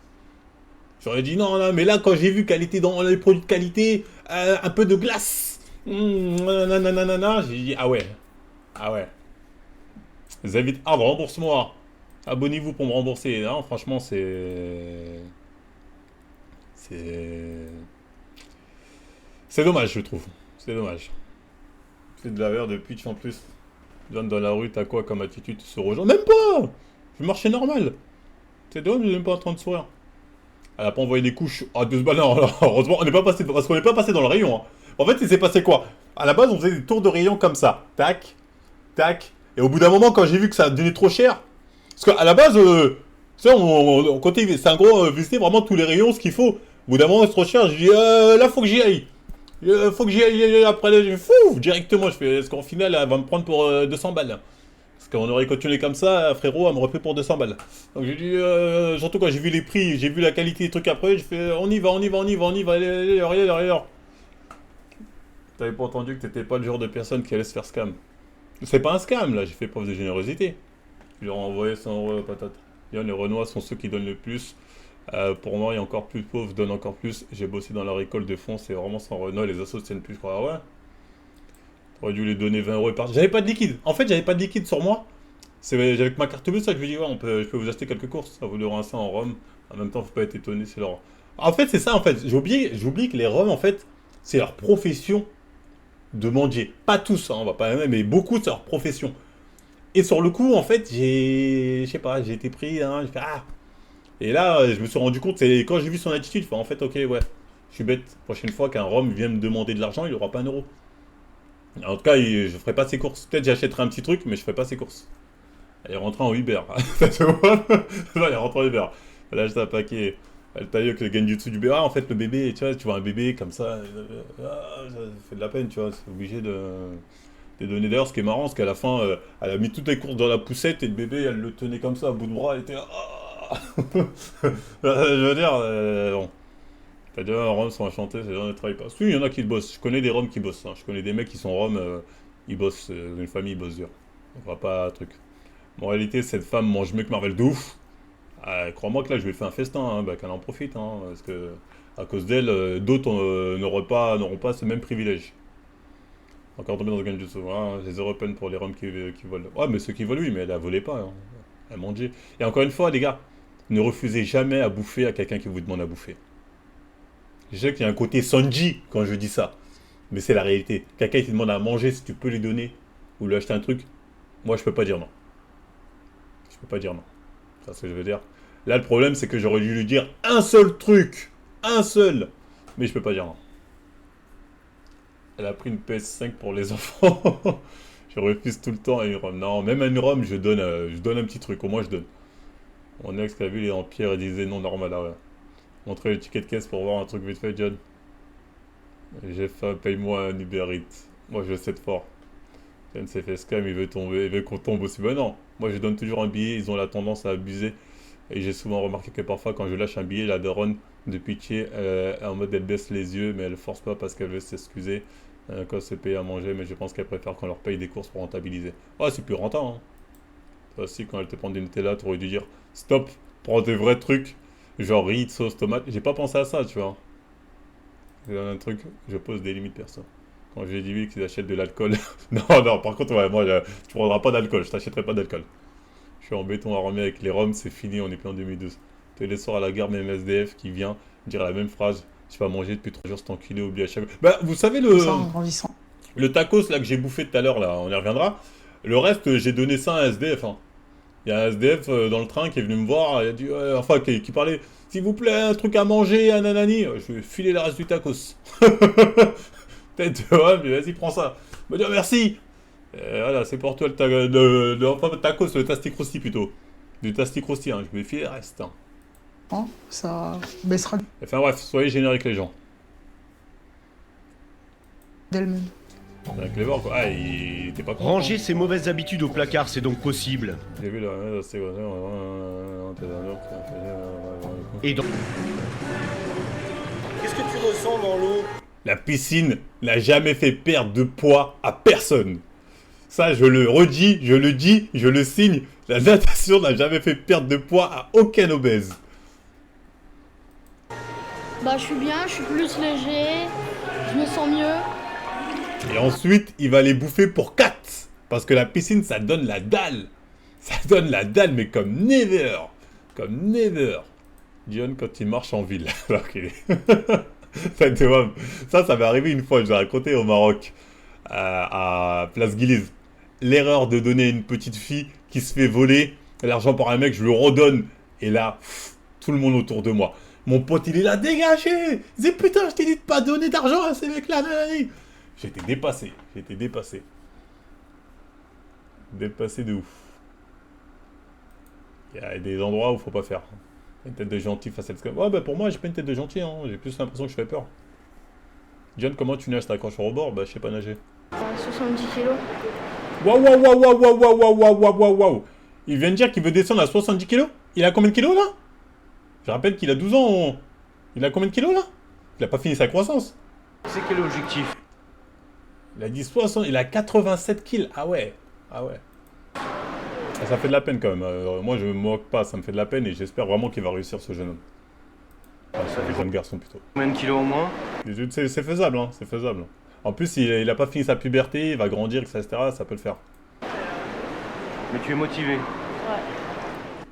J'aurais dit non, mais là, quand j'ai vu qu'elle était dans les produits de qualité, un peu de glace, j'ai dit, ah ouais. Je vous invite, rembourse-moi. Abonnez-vous pour me rembourser. Non, franchement, c'est dommage, je trouve. C'est dommage. C'est de la verre de pitch en plus. Dans la rue, t'as quoi comme attitude se rejoindre? Même pas! Je marchais normal. C'est dommage, je suis même pas en train de sourire. Elle a pas envoyé des couches à 2 balles. Non, heureusement, on n'est pas passé, parce qu'on n'est pas passé dans le rayon. Hein. En fait, il s'est passé quoi? À la base, on faisait des tours de rayon comme ça. Tac, tac. Et au bout d'un moment, quand j'ai vu que ça devenait trop cher, parce qu'à la base, tu sais, on comptait, c'est un gros, visiter vraiment tous les rayons, ce qu'il faut. Au bout d'un moment, c'est trop cher. Je dis, là, faut que j'y aille. Faut que j'y aille après, je fou, directement, je fais, est-ce qu'en final, elle va me prendre pour 200 balles là. Parce qu'on aurait continué comme ça, frérot, elle m'aurait pris pour 200 balles. Donc j'ai dit, surtout quand j'ai vu les prix, j'ai vu la qualité des trucs après, je fais, on y va, allez. T'avais pas entendu que t'étais pas le genre de personne qui allait se faire scam. C'est pas un scam là, j'ai fait preuve de générosité. Je leur ai envoyé 100 € patate. Les Renois sont ceux qui donnent le plus. Pour moi, il y a encore plus de pauvres, donnent encore plus. J'ai bossé dans la récolte de fonds, c'est vraiment sans Renault, les assos tiennent plus, je crois. Ah ouais. J'aurais dû les donner 20 € par. J'avais pas de liquide. En fait, j'avais pas de liquide sur moi. C'est avec ma carte bleue, ça que je lui dis, ouais, je peux vous acheter quelques courses. Ça vous donnera ça en Rome. En même temps, faut pas être étonné, c'est leur. En fait, c'est ça, en fait. J'oublie que les Roms, en fait, c'est leur profession de mendier. Pas tous, hein, on va pas même, mais beaucoup, c'est leur profession. Et sur le coup, en fait, je sais pas, j'ai été pris, hein, j'ai fait ah. Et là, je me suis rendu compte, c'est quand j'ai vu son attitude, en fait, ok, ouais, je suis bête. Prochaine fois qu'un Rome vient me demander de l'argent, il n'aura pas un euro. En tout cas, je ferai pas ses courses. Peut-être j'achèterai un petit truc, mais je ferai pas ses courses. Elle est rentrée en Uber. Elle est rentrée en Uber. Là, j'étais un paquet. Elle taille avec le genjutsu du bébé. Ah, en fait, le bébé, tu vois un bébé comme ça, ça fait de la peine, tu vois. C'est obligé de donner. D'ailleurs, ce qui est marrant, c'est qu'à la fin, elle a mis toutes les courses dans la poussette et le bébé, elle le tenait comme ça à bout de bras. Elle était là. Je veux dire, bon. T'as déjà un Rome sans chanter, c'est gens ne travaillent pas. Si, il y en a qui bossent. Je connais des Roms qui bossent. Hein. Je connais des mecs qui sont Roms, ils bossent. Une famille, ils bossent dur. On va pas truc. En réalité, cette femme mange mieux que Marvel de ouf. Crois-moi que là, je lui ai fait un festin, hein, bah, qu'elle en profite, hein, parce que à cause d'elle, d'autres n'auront pas ce même privilège. Encore tombé dans le genjutsu, hein, les Européennes pour les Roms qui volent. Ouais, mais ceux qui volent, oui, mais elle ne volait pas, hein. Elle mangeait. Et encore une fois, les gars, ne refusez jamais à bouffer à quelqu'un qui vous demande à bouffer. Je sais qu'il y a un côté Sanji quand je dis ça, mais c'est la réalité. Quelqu'un qui te demande à manger, si tu peux lui donner ou lui acheter un truc, moi, je peux pas dire non. Je peux pas dire non. C'est ce que je veux dire. Là, le problème, c'est que j'aurais dû lui dire un seul truc. Un seul. Mais je peux pas dire non. Elle a pris une PS5 pour les enfants. Je refuse tout le temps à une Rome. Non, même à une Rome, je donne un petit truc. Au moins, je donne. Mon ex qui a vu les empires et disait non, normal. Ah ouais. Montrer le ticket de caisse pour voir un truc vite fait, John. J'ai faim, paye-moi un Uber Eats. Moi, je sais de fort. John s'est fait scam, il veut qu'on tombe aussi. Ben non. Moi, je donne toujours un billet. Ils ont la tendance à abuser. Et j'ai souvent remarqué que parfois, quand je lâche un billet, la daronne de pitié, en mode elle baisse les yeux, mais elle force pas parce qu'elle veut s'excuser quand c'est payé à manger. Mais je pense qu'elle préfère qu'on leur paye des courses pour rentabiliser. Ah, c'est plus rentable, hein. Toi aussi, quand elle te prend des Nutella, tu aurais dû dire stop, prends des vrais trucs, genre riz, sauce, tomate. J'ai pas pensé à ça, tu vois. C'est un truc, je pose des limites perso. Quand j'ai dit oui qu'ils achètent de l'alcool. Non, par contre, ouais, moi, tu prendras pas d'alcool, je t'achèterai pas d'alcool. Je suis en béton armé avec les Roms, c'est fini, on est plus en 2012. Tous les soirs à la gare, même SDF qui vient dire la même phrase. Tu vas manger depuis 3 jours, c'est enculé, oublie à chaque fois. Bah, vous savez le tacos là que j'ai bouffé tout à l'heure, là, on y reviendra. Le reste, j'ai donné ça à un SDF. Hein. Il y a un SDF dans le train qui est venu me voir, il a dit, qui parlait, s'il vous plaît, un truc à manger, un nanani. Je vais filer le reste du tacos. Peut-être, ouais, mais vas-y, prends ça. Il m'a dit, merci. Voilà, c'est pour toi le tacos, le tasticrousti plutôt. Du tasticrousti, hein, je vais filer le reste. Hein. Oh, ça baissera Enfin bref, soyez généreux avec les gens. d'elle-même. Avec les bords, quoi. Ah, il était pas content. Ranger ses mauvaises habitudes au placard, c'est donc possible. J'ai vu Et dans... Qu'est-ce que tu ressens dans l'eau? La piscine n'a jamais fait perdre de poids à personne. Ça, je le redis, je le dis, je le signe. La natation n'a jamais fait perdre de poids à aucun obèse. Bah, je suis bien, je suis plus léger, je me sens mieux. Et ensuite, il va les bouffer pour 4. Parce que la piscine, ça donne la dalle. Ça donne la dalle, mais comme never. Comme never. John, quand il marche en ville. Ça m'est arrivé une fois, je l'ai raconté au Maroc, à Place Guilise. L'erreur de donner à une petite fille qui se fait voler l'argent par un mec, je le redonne. Et là, tout le monde autour de moi. Mon pote, il est là, dégagé. Il dit, putain, je t'ai dit de pas donner d'argent à ces mecs-là. J'étais dépassé. Dépassé de ouf. Il y a des endroits où il faut pas faire. Une tête de gentil face à le scam. Ouais, bah pour moi, j'ai pas une tête de gentil, hein. J'ai plus l'impression que je fais peur. John, comment tu nages? T'as accroché au bord? Bah, je sais pas nager. 70 kilos. Waouh. Il vient de dire qu'il veut descendre à 70 kilos? Il a combien de kilos, là? Je rappelle qu'il a 12 ans. Il a combien de kilos, là? Il a pas fini sa croissance. C'est quel objectif? Il a dit 60, il a 87 kills. Ah ouais. Ça fait de la peine quand même. Moi, je me moque pas, ça me fait de la peine et j'espère vraiment qu'il va réussir, ce jeune homme. Ce jeune garçon plutôt. Combien de kilos au moins? C'est faisable, hein, c'est faisable. En plus, il a pas fini sa puberté, il va grandir, etc. Ça peut le faire. Mais tu es motivé? Ouais.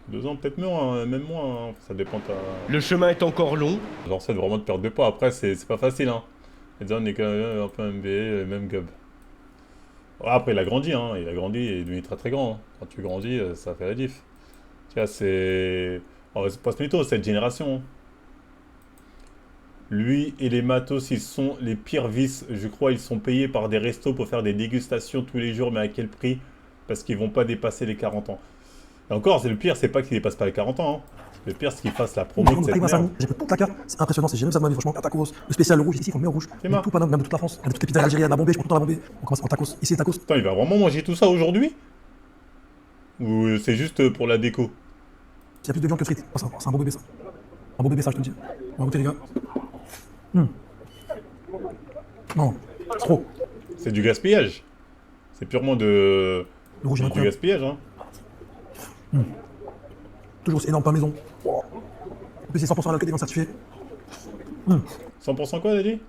2 ans, peut-être moins, même moins. Hein. Ça dépend de ta... Le chemin est encore long. J'essaie vraiment de perdre de poids. Après, c'est pas facile. Hein. Les gens, on est quand même un peu MBA, même gob. Ouais, après, il a grandi, hein. Il a grandi et il est devenu très très grand. Hein. Quand tu grandis, ça fait la diff. Tu vois, c'est... Oh, c'est pas ce mytho, cette génération. Hein. Lui et les matos, ils sont les pires vices. Je crois ils sont payés par des restos pour faire des dégustations tous les jours, mais à quel prix? Parce qu'ils vont pas dépasser les 40 ans. Et encore, c'est le pire, c'est pas qu'ils dépassent pas les 40 ans. Hein. Le pire, c'est qu'ils fassent la promo de cette merde. J'ai pris toute la carte, c'est impressionnant, c'est jamais ça de ma vie, franchement. Tacos, le spécial, le rouge, ici, on le met au rouge. Tout Paname, même de toute la France, de toutes les pizzas algériennes, la Bombay, je prends tout la Bombay. On commence en tacos, ici les tacos. Putain, il va vraiment manger tout ça aujourd'hui? Ou c'est juste pour la déco? Il y a plus de viande que frites. Oh, c'est un bon bébé ça. Un bon bébé ça, je te le dis. On va goûter les gars. Non, c'est trop. C'est du gaspillage. C'est purement de... Le rouge est du incroyable. gaspillage, hein. Toujours aussi énorme, pas maison. En plus, c'est 100% à la qualité, certifié. 100% quoi, t'as dit?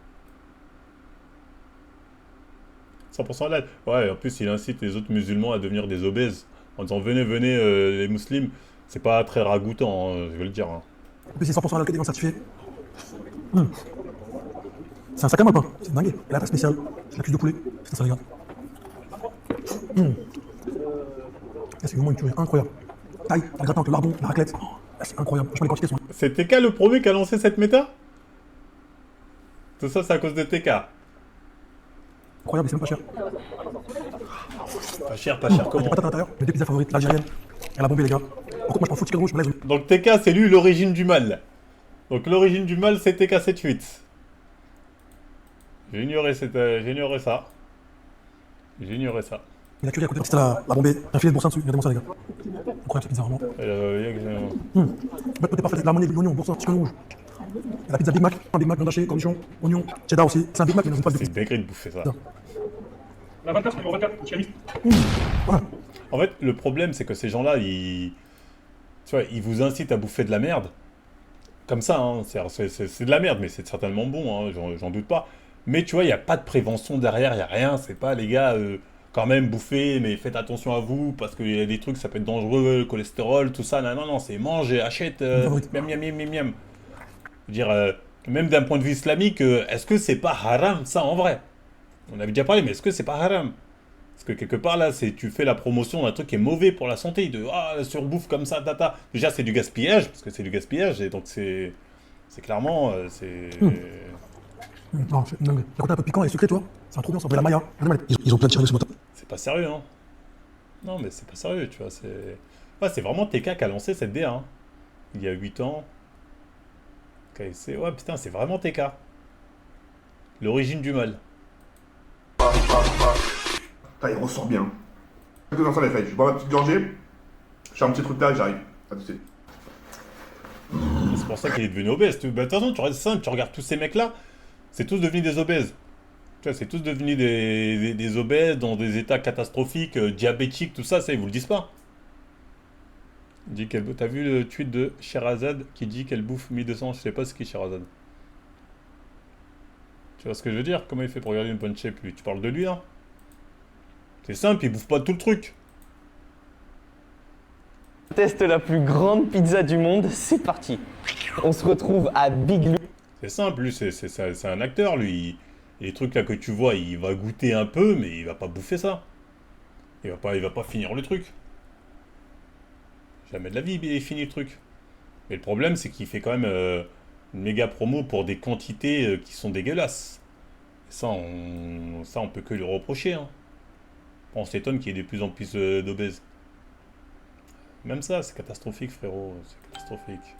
100% halal. Ouais, en plus, il incite les autres musulmans à devenir des obèses. En disant, venez, venez, les musulmans. C'est pas très ragoûtant, hein, je vais le dire. Hein. En plus, c'est 100% à la qualité, certifié. C'est un sac à main, pas. C'est dingue. Et la pâte spéciale, c'est la cuisse de poulet. C'est ça, les gars. C'est vraiment une tuerie incroyable. Taille, le gratin avec le lardon, la raclette. C'est incroyable. Franchement, les quantités sont... C'est TK le premier qui a lancé cette méta? Tout ça, c'est à cause de TK. Incroyable, et c'est même pas cher. Pas cher, comment? Les patates à l'intérieur, mes deux pizzas favorites, l'algérienne et la Bombay, les gars. Pourquoi moi je prends full chicken rouge, je me lève. Donc TK, c'est lui l'origine du mal. Donc l'origine du mal, c'est TK78. J'ai ignoré ça. J'ignorais ça. Et la curry à côté, c'était la Bombay. Un filet de boursin dessus, regardez-moi ça, les gars. Incroyable cette pizza, vraiment. Côté parfait, la monnaie, l'oignon, boursin, chicken rouge. Et la pizza Big Mac, un Big Mac, viande hachée, cornichon, oignon, cheddar aussi. C'est un Big Mac, mais dans une pâte de C'est dégré de bouffer ça. La 24, numéro 24, chiamiste. En fait, le problème, c'est que ces gens-là, tu vois, ils vous incitent à bouffer de la merde. Comme ça, hein. C'est de la merde, mais c'est certainement bon, hein, j'en doute pas. Mais tu vois, il n'y a pas de prévention derrière, il n'y a rien. C'est pas, les gars, quand même, bouffer, mais faites attention à vous, parce qu'il y a des trucs, ça peut être dangereux, le cholestérol, tout ça. Non, c'est mange, achète, miam. Je veux dire, même d'un point de vue islamique, est-ce que c'est pas haram, ça, en vrai? On avait déjà parlé, mais est-ce que c'est pas haram? Parce que quelque part, là, tu fais la promotion d'un truc qui est mauvais pour la santé, de la surbouffe comme ça, tata. Déjà, c'est du gaspillage, parce que c'est du gaspillage, et donc c'est clairement, Non, c'est dingue. Le côté un peu piquant et sucré, tu vois. C'est un trop bien, ça s'appelle la Maya. Ils ont plein de tiramisu ce matin. C'est pas sérieux, hein. Non, mais c'est pas sérieux, tu vois. C'est vraiment TK qui a lancé cette DA, hein. Il y a 8 ans. KFC, ouais, putain, c'est vraiment TK. L'origine du mal. Il ressort bien. Quelques instants, les fêtes. Je bois ma petite gorgée. Je fais un petit truc là et j'arrive. À tout de suite. C'est pour ça qu'il est devenu obèse. De toute façon, tu regardes tous ces mecs-là, c'est tous devenus des obèses. Tu vois, c'est tous devenus des obèses dans des états catastrophiques, diabétiques, tout ça, ils vous le disent pas. T'as vu le tweet de Sherazade qui dit qu'elle bouffe 1200, je sais pas ce qu'est Sherazade. Tu vois ce que je veux dire? Comment il fait pour regarder une bonne shape, lui? Tu parles de lui, hein? C'est simple, il bouffe pas tout le truc. Teste la plus grande pizza du monde, c'est parti. On se retrouve à Big Lou. C'est simple, lui, c'est un acteur, lui. Et les trucs là que tu vois, il va goûter un peu, mais il va pas bouffer ça. Il va pas finir le truc. Jamais de la vie, il finit le truc. Mais le problème, c'est qu'il fait quand même une méga promo pour des quantités qui sont dégueulasses. Et ça, on peut que lui reprocher, hein. On s'étonne qu'il y ait de plus en plus d'obèses. Même ça, c'est catastrophique, frérot. C'est catastrophique.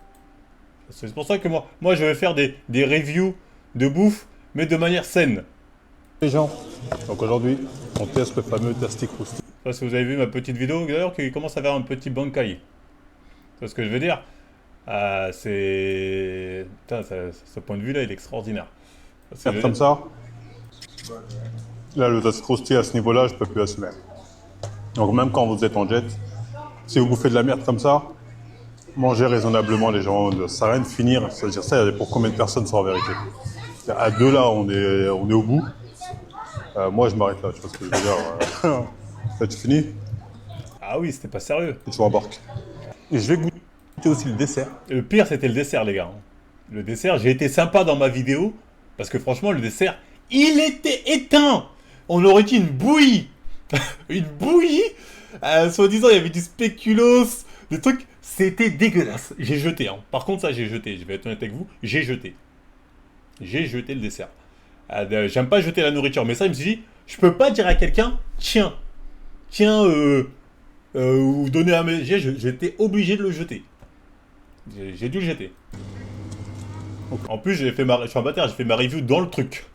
C'est pour ça que moi je vais faire des reviews de bouffe, mais de manière saine. Les gens. Donc aujourd'hui, on teste le fameux Tasty Krusty. Ça, si vous avez vu ma petite vidéo, d'ailleurs, qui commence à faire un petit bankai. C'est ce que je veux dire. C'est... Putain, ce point de vue-là, il est extraordinaire. Faire comme ça. Là, le Tasty Krusty, à ce niveau-là, je peux plus assumer. Donc même quand vous êtes en jet, si vous bouffez de la merde comme ça, mangez raisonnablement les gens. Ça sert à rien de finir. C'est-à-dire ça, pour combien de personnes, ça en vérité? À deux, là, on est au bout. Moi, je m'arrête là, tu vois ce que je veux dire. Là, tu finis? Ah oui, c'était pas sérieux. Et tu embarques. Et je vais goûter aussi le dessert. Et le pire, c'était le dessert, les gars. Le dessert, j'ai été sympa dans ma vidéo, parce que franchement, le dessert, il était éteint. On aurait dit une bouillie. Une bouillie. Soi-disant, il y avait du spéculoos, des trucs. C'était dégueulasse. J'ai jeté. Hein. Par contre, ça, j'ai jeté. Je vais être honnête avec vous. J'ai jeté. J'ai jeté le dessert. J'aime pas jeter la nourriture. Mais ça, je me suis dit, je peux pas dire à quelqu'un, tiens, ou donner à mes... J'étais obligé de le jeter. J'ai dû le jeter. Donc, en plus, je suis un bâtard, j'ai fait ma review dans le truc.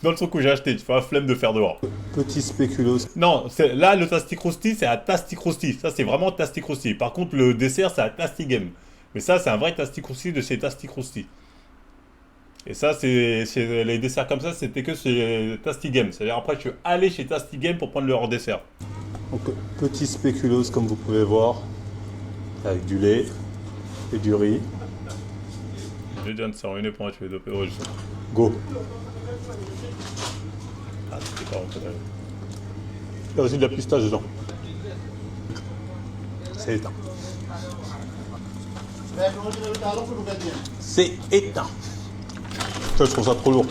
Dans le truc où j'ai acheté, tu fais la flemme de faire dehors. Petit spéculoos. Non, là, le Tasty Krusty, c'est à Tasty Krusty. Ça, c'est vraiment Tasty Krusty. Par contre, le dessert, c'est à Tasty Game. Mais ça, c'est un vrai Tasty Krusty de chez Tasty Krusty. Et ça, c'est les desserts comme ça, c'était que chez Tasty Game. C'est-à-dire, après, je suis allé chez Tasty Game pour prendre leur dessert. Donc, petit spéculoos, comme vous pouvez voir, avec du lait et du riz. J'ai déjà une cérémonie pour moi, tu fais doper. Ouais, je sais. Go. Ah, c'était pas rentré. Il y a aussi de la pistache dedans. C'est éteint. C'est éteint. Ça, je trouve ça trop lourd.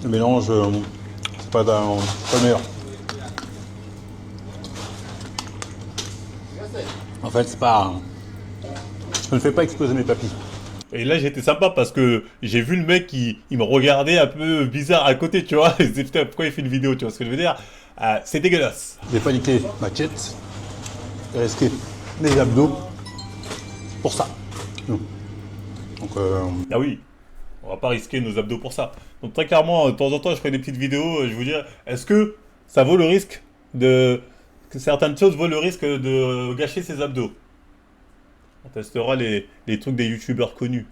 Le mélange, c'est pas le meilleur. En fait, c'est pas... Je ne fais pas exploser mes papilles. Et là, j'étais sympa parce que j'ai vu le mec, il me regardait un peu bizarre à côté, tu vois. Il se disait, putain, pourquoi il fait une vidéo, tu vois ce que je veux dire? C'est dégueulasse. J'ai paniqué ma tête. J'ai risqué mes abdos. Pour ça. Donc, Ah oui, on va pas risquer nos abdos pour ça. Donc très clairement, de temps en temps, je ferai des petites vidéos, je vous dire, est-ce que ça vaut le risque de... que certaines choses vaut le risque de gâcher ses abdos? On testera les trucs des youtubeurs connus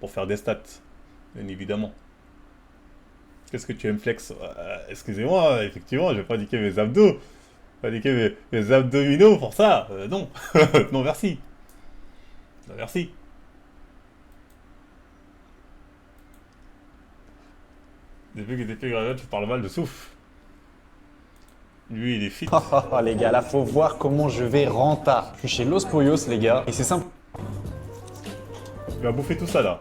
pour faire des stats, bien évidemment. Qu'est-ce que tu aimes flex? Excusez-moi, effectivement, je vais pas indiquer mes abdos. Pas indiquer mes abdominaux pour ça. Non. Non, merci. Non, merci. Depuis que t'es fait graveur, tu parles mal de souffle. Lui, il est fit. Les gars, là, faut voir comment je vais rentard. Je suis chez Los Pollos, les gars, et c'est simple. Il va bouffer tout ça, là.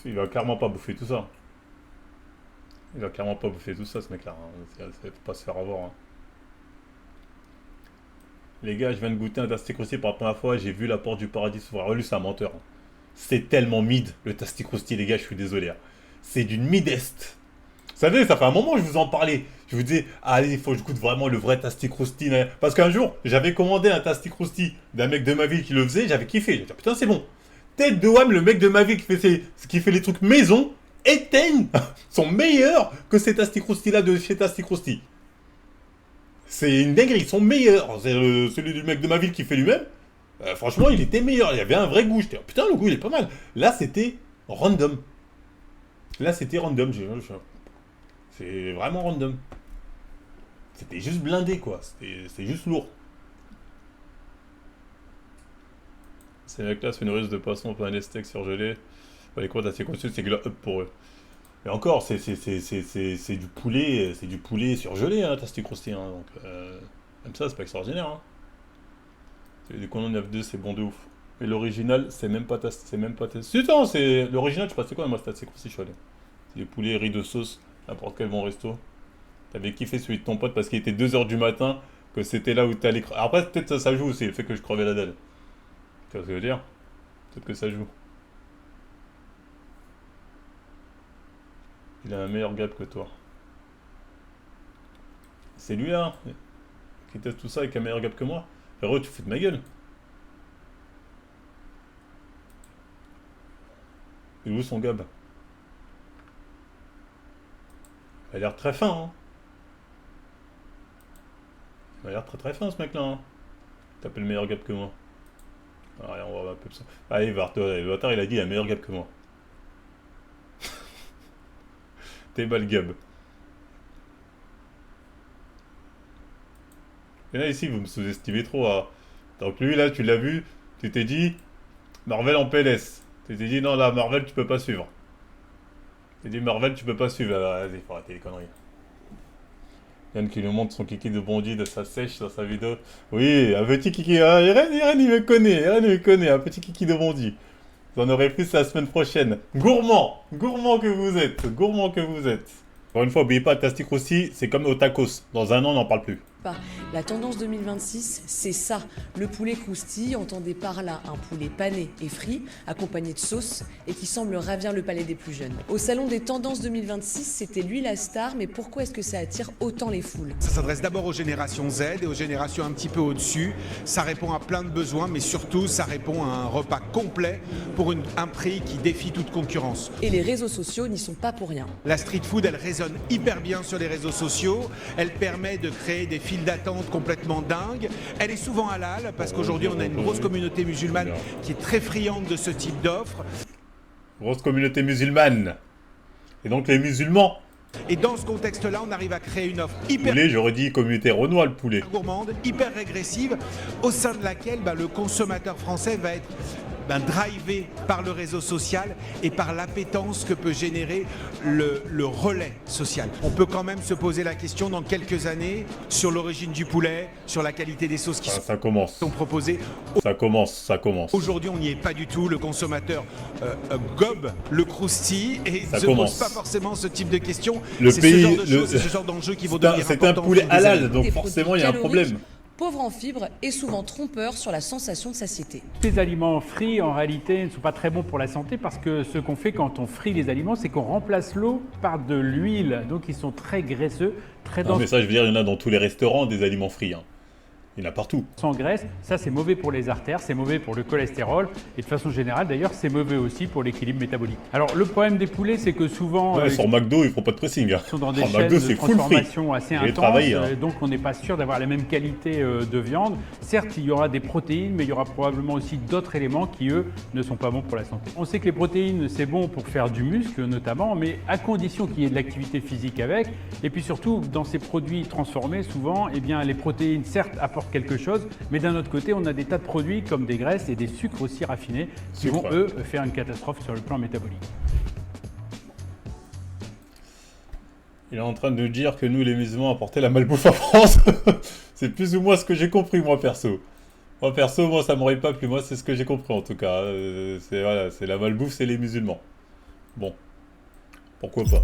Il va clairement pas bouffer tout ça. Il va clairement pas bouffer tout ça, ce mec-là. Hein. Faut pas se faire avoir. Hein. Les gars, je viens de goûter un Tasty Krusty pour la première fois. J'ai vu la porte du paradis s'ouvrir. Lui, c'est un menteur. Hein. C'est tellement mid, le Tasty Krusty, les gars, je suis désolé. Hein. C'est d'une mid-est. Vous savez, ça fait un moment que je vous en parlais. Je vous disais, allez, il faut que je goûte vraiment le vrai Tasty Krusty. Parce qu'un jour, j'avais commandé un Tasty Krusty d'un mec de ma ville qui le faisait, j'avais kiffé. J'ai dit, putain, c'est bon. Tête de Wham, le mec de ma ville qui fait les trucs maison, éteignent sont meilleurs que ces Tasty Krusty là de chez Tasty Krusty. C'est une dinguerie, ils sont meilleurs. C'est celui du mec de ma ville qui fait lui-même. Franchement, il était meilleur. Il y avait un vrai goût. J'étais, putain, le goût, il est pas mal. Là, c'était random. C'est vraiment random. C'était juste blindé, quoi. C'est juste lourd. Ces mecs-là se nourrissent de poissons, pas un steak surgelé. Les quoi assez conçus, c'est glow up pour eux. Mais encore, c'est du poulet surgelé, hein, Tasty Krusty. Hein, donc, même ça, c'est pas extraordinaire. Hein. Du colon 9.2, c'est bon de ouf. Et l'original, c'est même pas Tasty. Si, non, c'est l'original, je sais pas, c'est quoi, moi, Tasty Krusty, je suis allé. C'est des poulets riz de sauce. N'importe quel bon resto. T'avais kiffé celui de ton pote parce qu'il était 2h du matin, que c'était là où t'allais crever. Après, peut-être ça joue aussi, le fait que je crevais la dalle. Tu vois ce que je veux dire? Peut-être que ça joue. Il a un meilleur gap que toi. C'est lui là qui teste tout ça avec un meilleur gap que moi? Frérot, tu fous de ma gueule. Et où son gab? Il a l'air très fin, hein. Il a l'air très fin, ce mec-là, hein. T'as le meilleur gap que moi. Allez, on va un peu ça. Allez, le bâtard, il a dit, il a un meilleur gap que moi. T'es mal gab. Et là, ici, vous me sous-estimez trop. Hein. Donc lui, là, tu l'as vu, tu t'es dit, Marvel en PLS. Tu t'es dit, non, là, Marvel, tu peux pas suivre. Tu t'es dit, Marvel, tu peux pas suivre. Vas-y, faut arrêter les conneries. Yann qui nous montre son kiki de Bondy de sa sèche dans sa vidéo. Oui, un petit kiki. Ah, Irène, il me connaît. Un petit kiki de Bondy. Vous en aurez plus la semaine prochaine. Gourmand, gourmand que vous êtes, gourmand que vous êtes. Encore une fois, n'oubliez pas, Tastic aussi, c'est comme au tacos. Dans un an, on n'en parle plus. La tendance 2026, c'est ça. Le poulet croustille, entendez par là un poulet pané et frit, accompagné de sauce, et qui semble ravir le palais des plus jeunes. Au salon des tendances 2026, c'était lui la star, mais pourquoi est-ce que ça attire autant les foules? Ça s'adresse d'abord aux générations Z et aux générations un petit peu au-dessus. Ça répond à plein de besoins, mais surtout, ça répond à un repas complet pour un prix qui défie toute concurrence. Et les réseaux sociaux n'y sont pas pour rien. La street food, elle résonne hyper bien sur les réseaux sociaux. Elle permet de créer des files d'attente complètement dingues. Elle est souvent halal parce qu'aujourd'hui on a une grosse communauté musulmane qui est très friande de ce type d'offres. Grosse communauté musulmane. Et donc les musulmans. Et dans ce contexte-là, on arrive à créer une offre hyper... Poulet, j'aurais dit communauté renois le poulet. Gourmande, hyper régressive, au sein de laquelle le consommateur français va être drivé par le réseau social et par l'appétence que peut générer le relais social. On peut quand même se poser la question dans quelques années sur l'origine du poulet, sur la qualité des sauces qui sont proposées. Ça commence. Aujourd'hui, on n'y est pas du tout. Le consommateur gobe le croustille et ne se commence. pose pas forcément ce type de questions. Le C'est pays, ce genre de choses, c'est ce genre d'enjeu qui vont devenir c'est un important poulet au fil des halal, années. donc forcément il y a un problème. Pauvre en fibres et souvent trompeur sur la sensation de satiété. Les aliments frits, en réalité, ne sont pas très bons pour la santé parce que ce qu'on fait quand on frit les aliments, c'est qu'on remplace l'eau par de l'huile. Donc ils sont très graisseux, très denses. Non mais ça, je veux dire, il y en a dans tous les restaurants des aliments frits. Hein. Il y en a partout. Sans graisse, ça c'est mauvais pour les artères, c'est mauvais pour le cholestérol et de façon générale d'ailleurs c'est mauvais aussi pour l'équilibre métabolique. Alors le problème des poulets c'est que souvent sur McDo ils font pas de pressing. Ils sont dans des chaînes de transformation assez intenses, donc on n'est pas sûr d'avoir la même qualité de viande. Certes il y aura des protéines mais il y aura probablement aussi d'autres éléments qui eux ne sont pas bons pour la santé. On sait que les protéines c'est bon pour faire du muscle notamment, mais à condition qu'il y ait de l'activité physique avec. Et puis surtout dans ces produits transformés souvent les protéines certes apportent quelque chose, mais d'un autre côté, on a des tas de produits comme des graisses et des sucres aussi raffinés qui vont, eux, faire une catastrophe sur le plan métabolique. Il est en train de nous dire que nous, les musulmans, apportaient la malbouffe en France. C'est plus ou moins ce que j'ai compris, moi, perso. Moi, ça m'aurait pas plu. Moi, c'est ce que j'ai compris, en tout cas. C'est la malbouffe, c'est les musulmans. Bon. Pourquoi pas.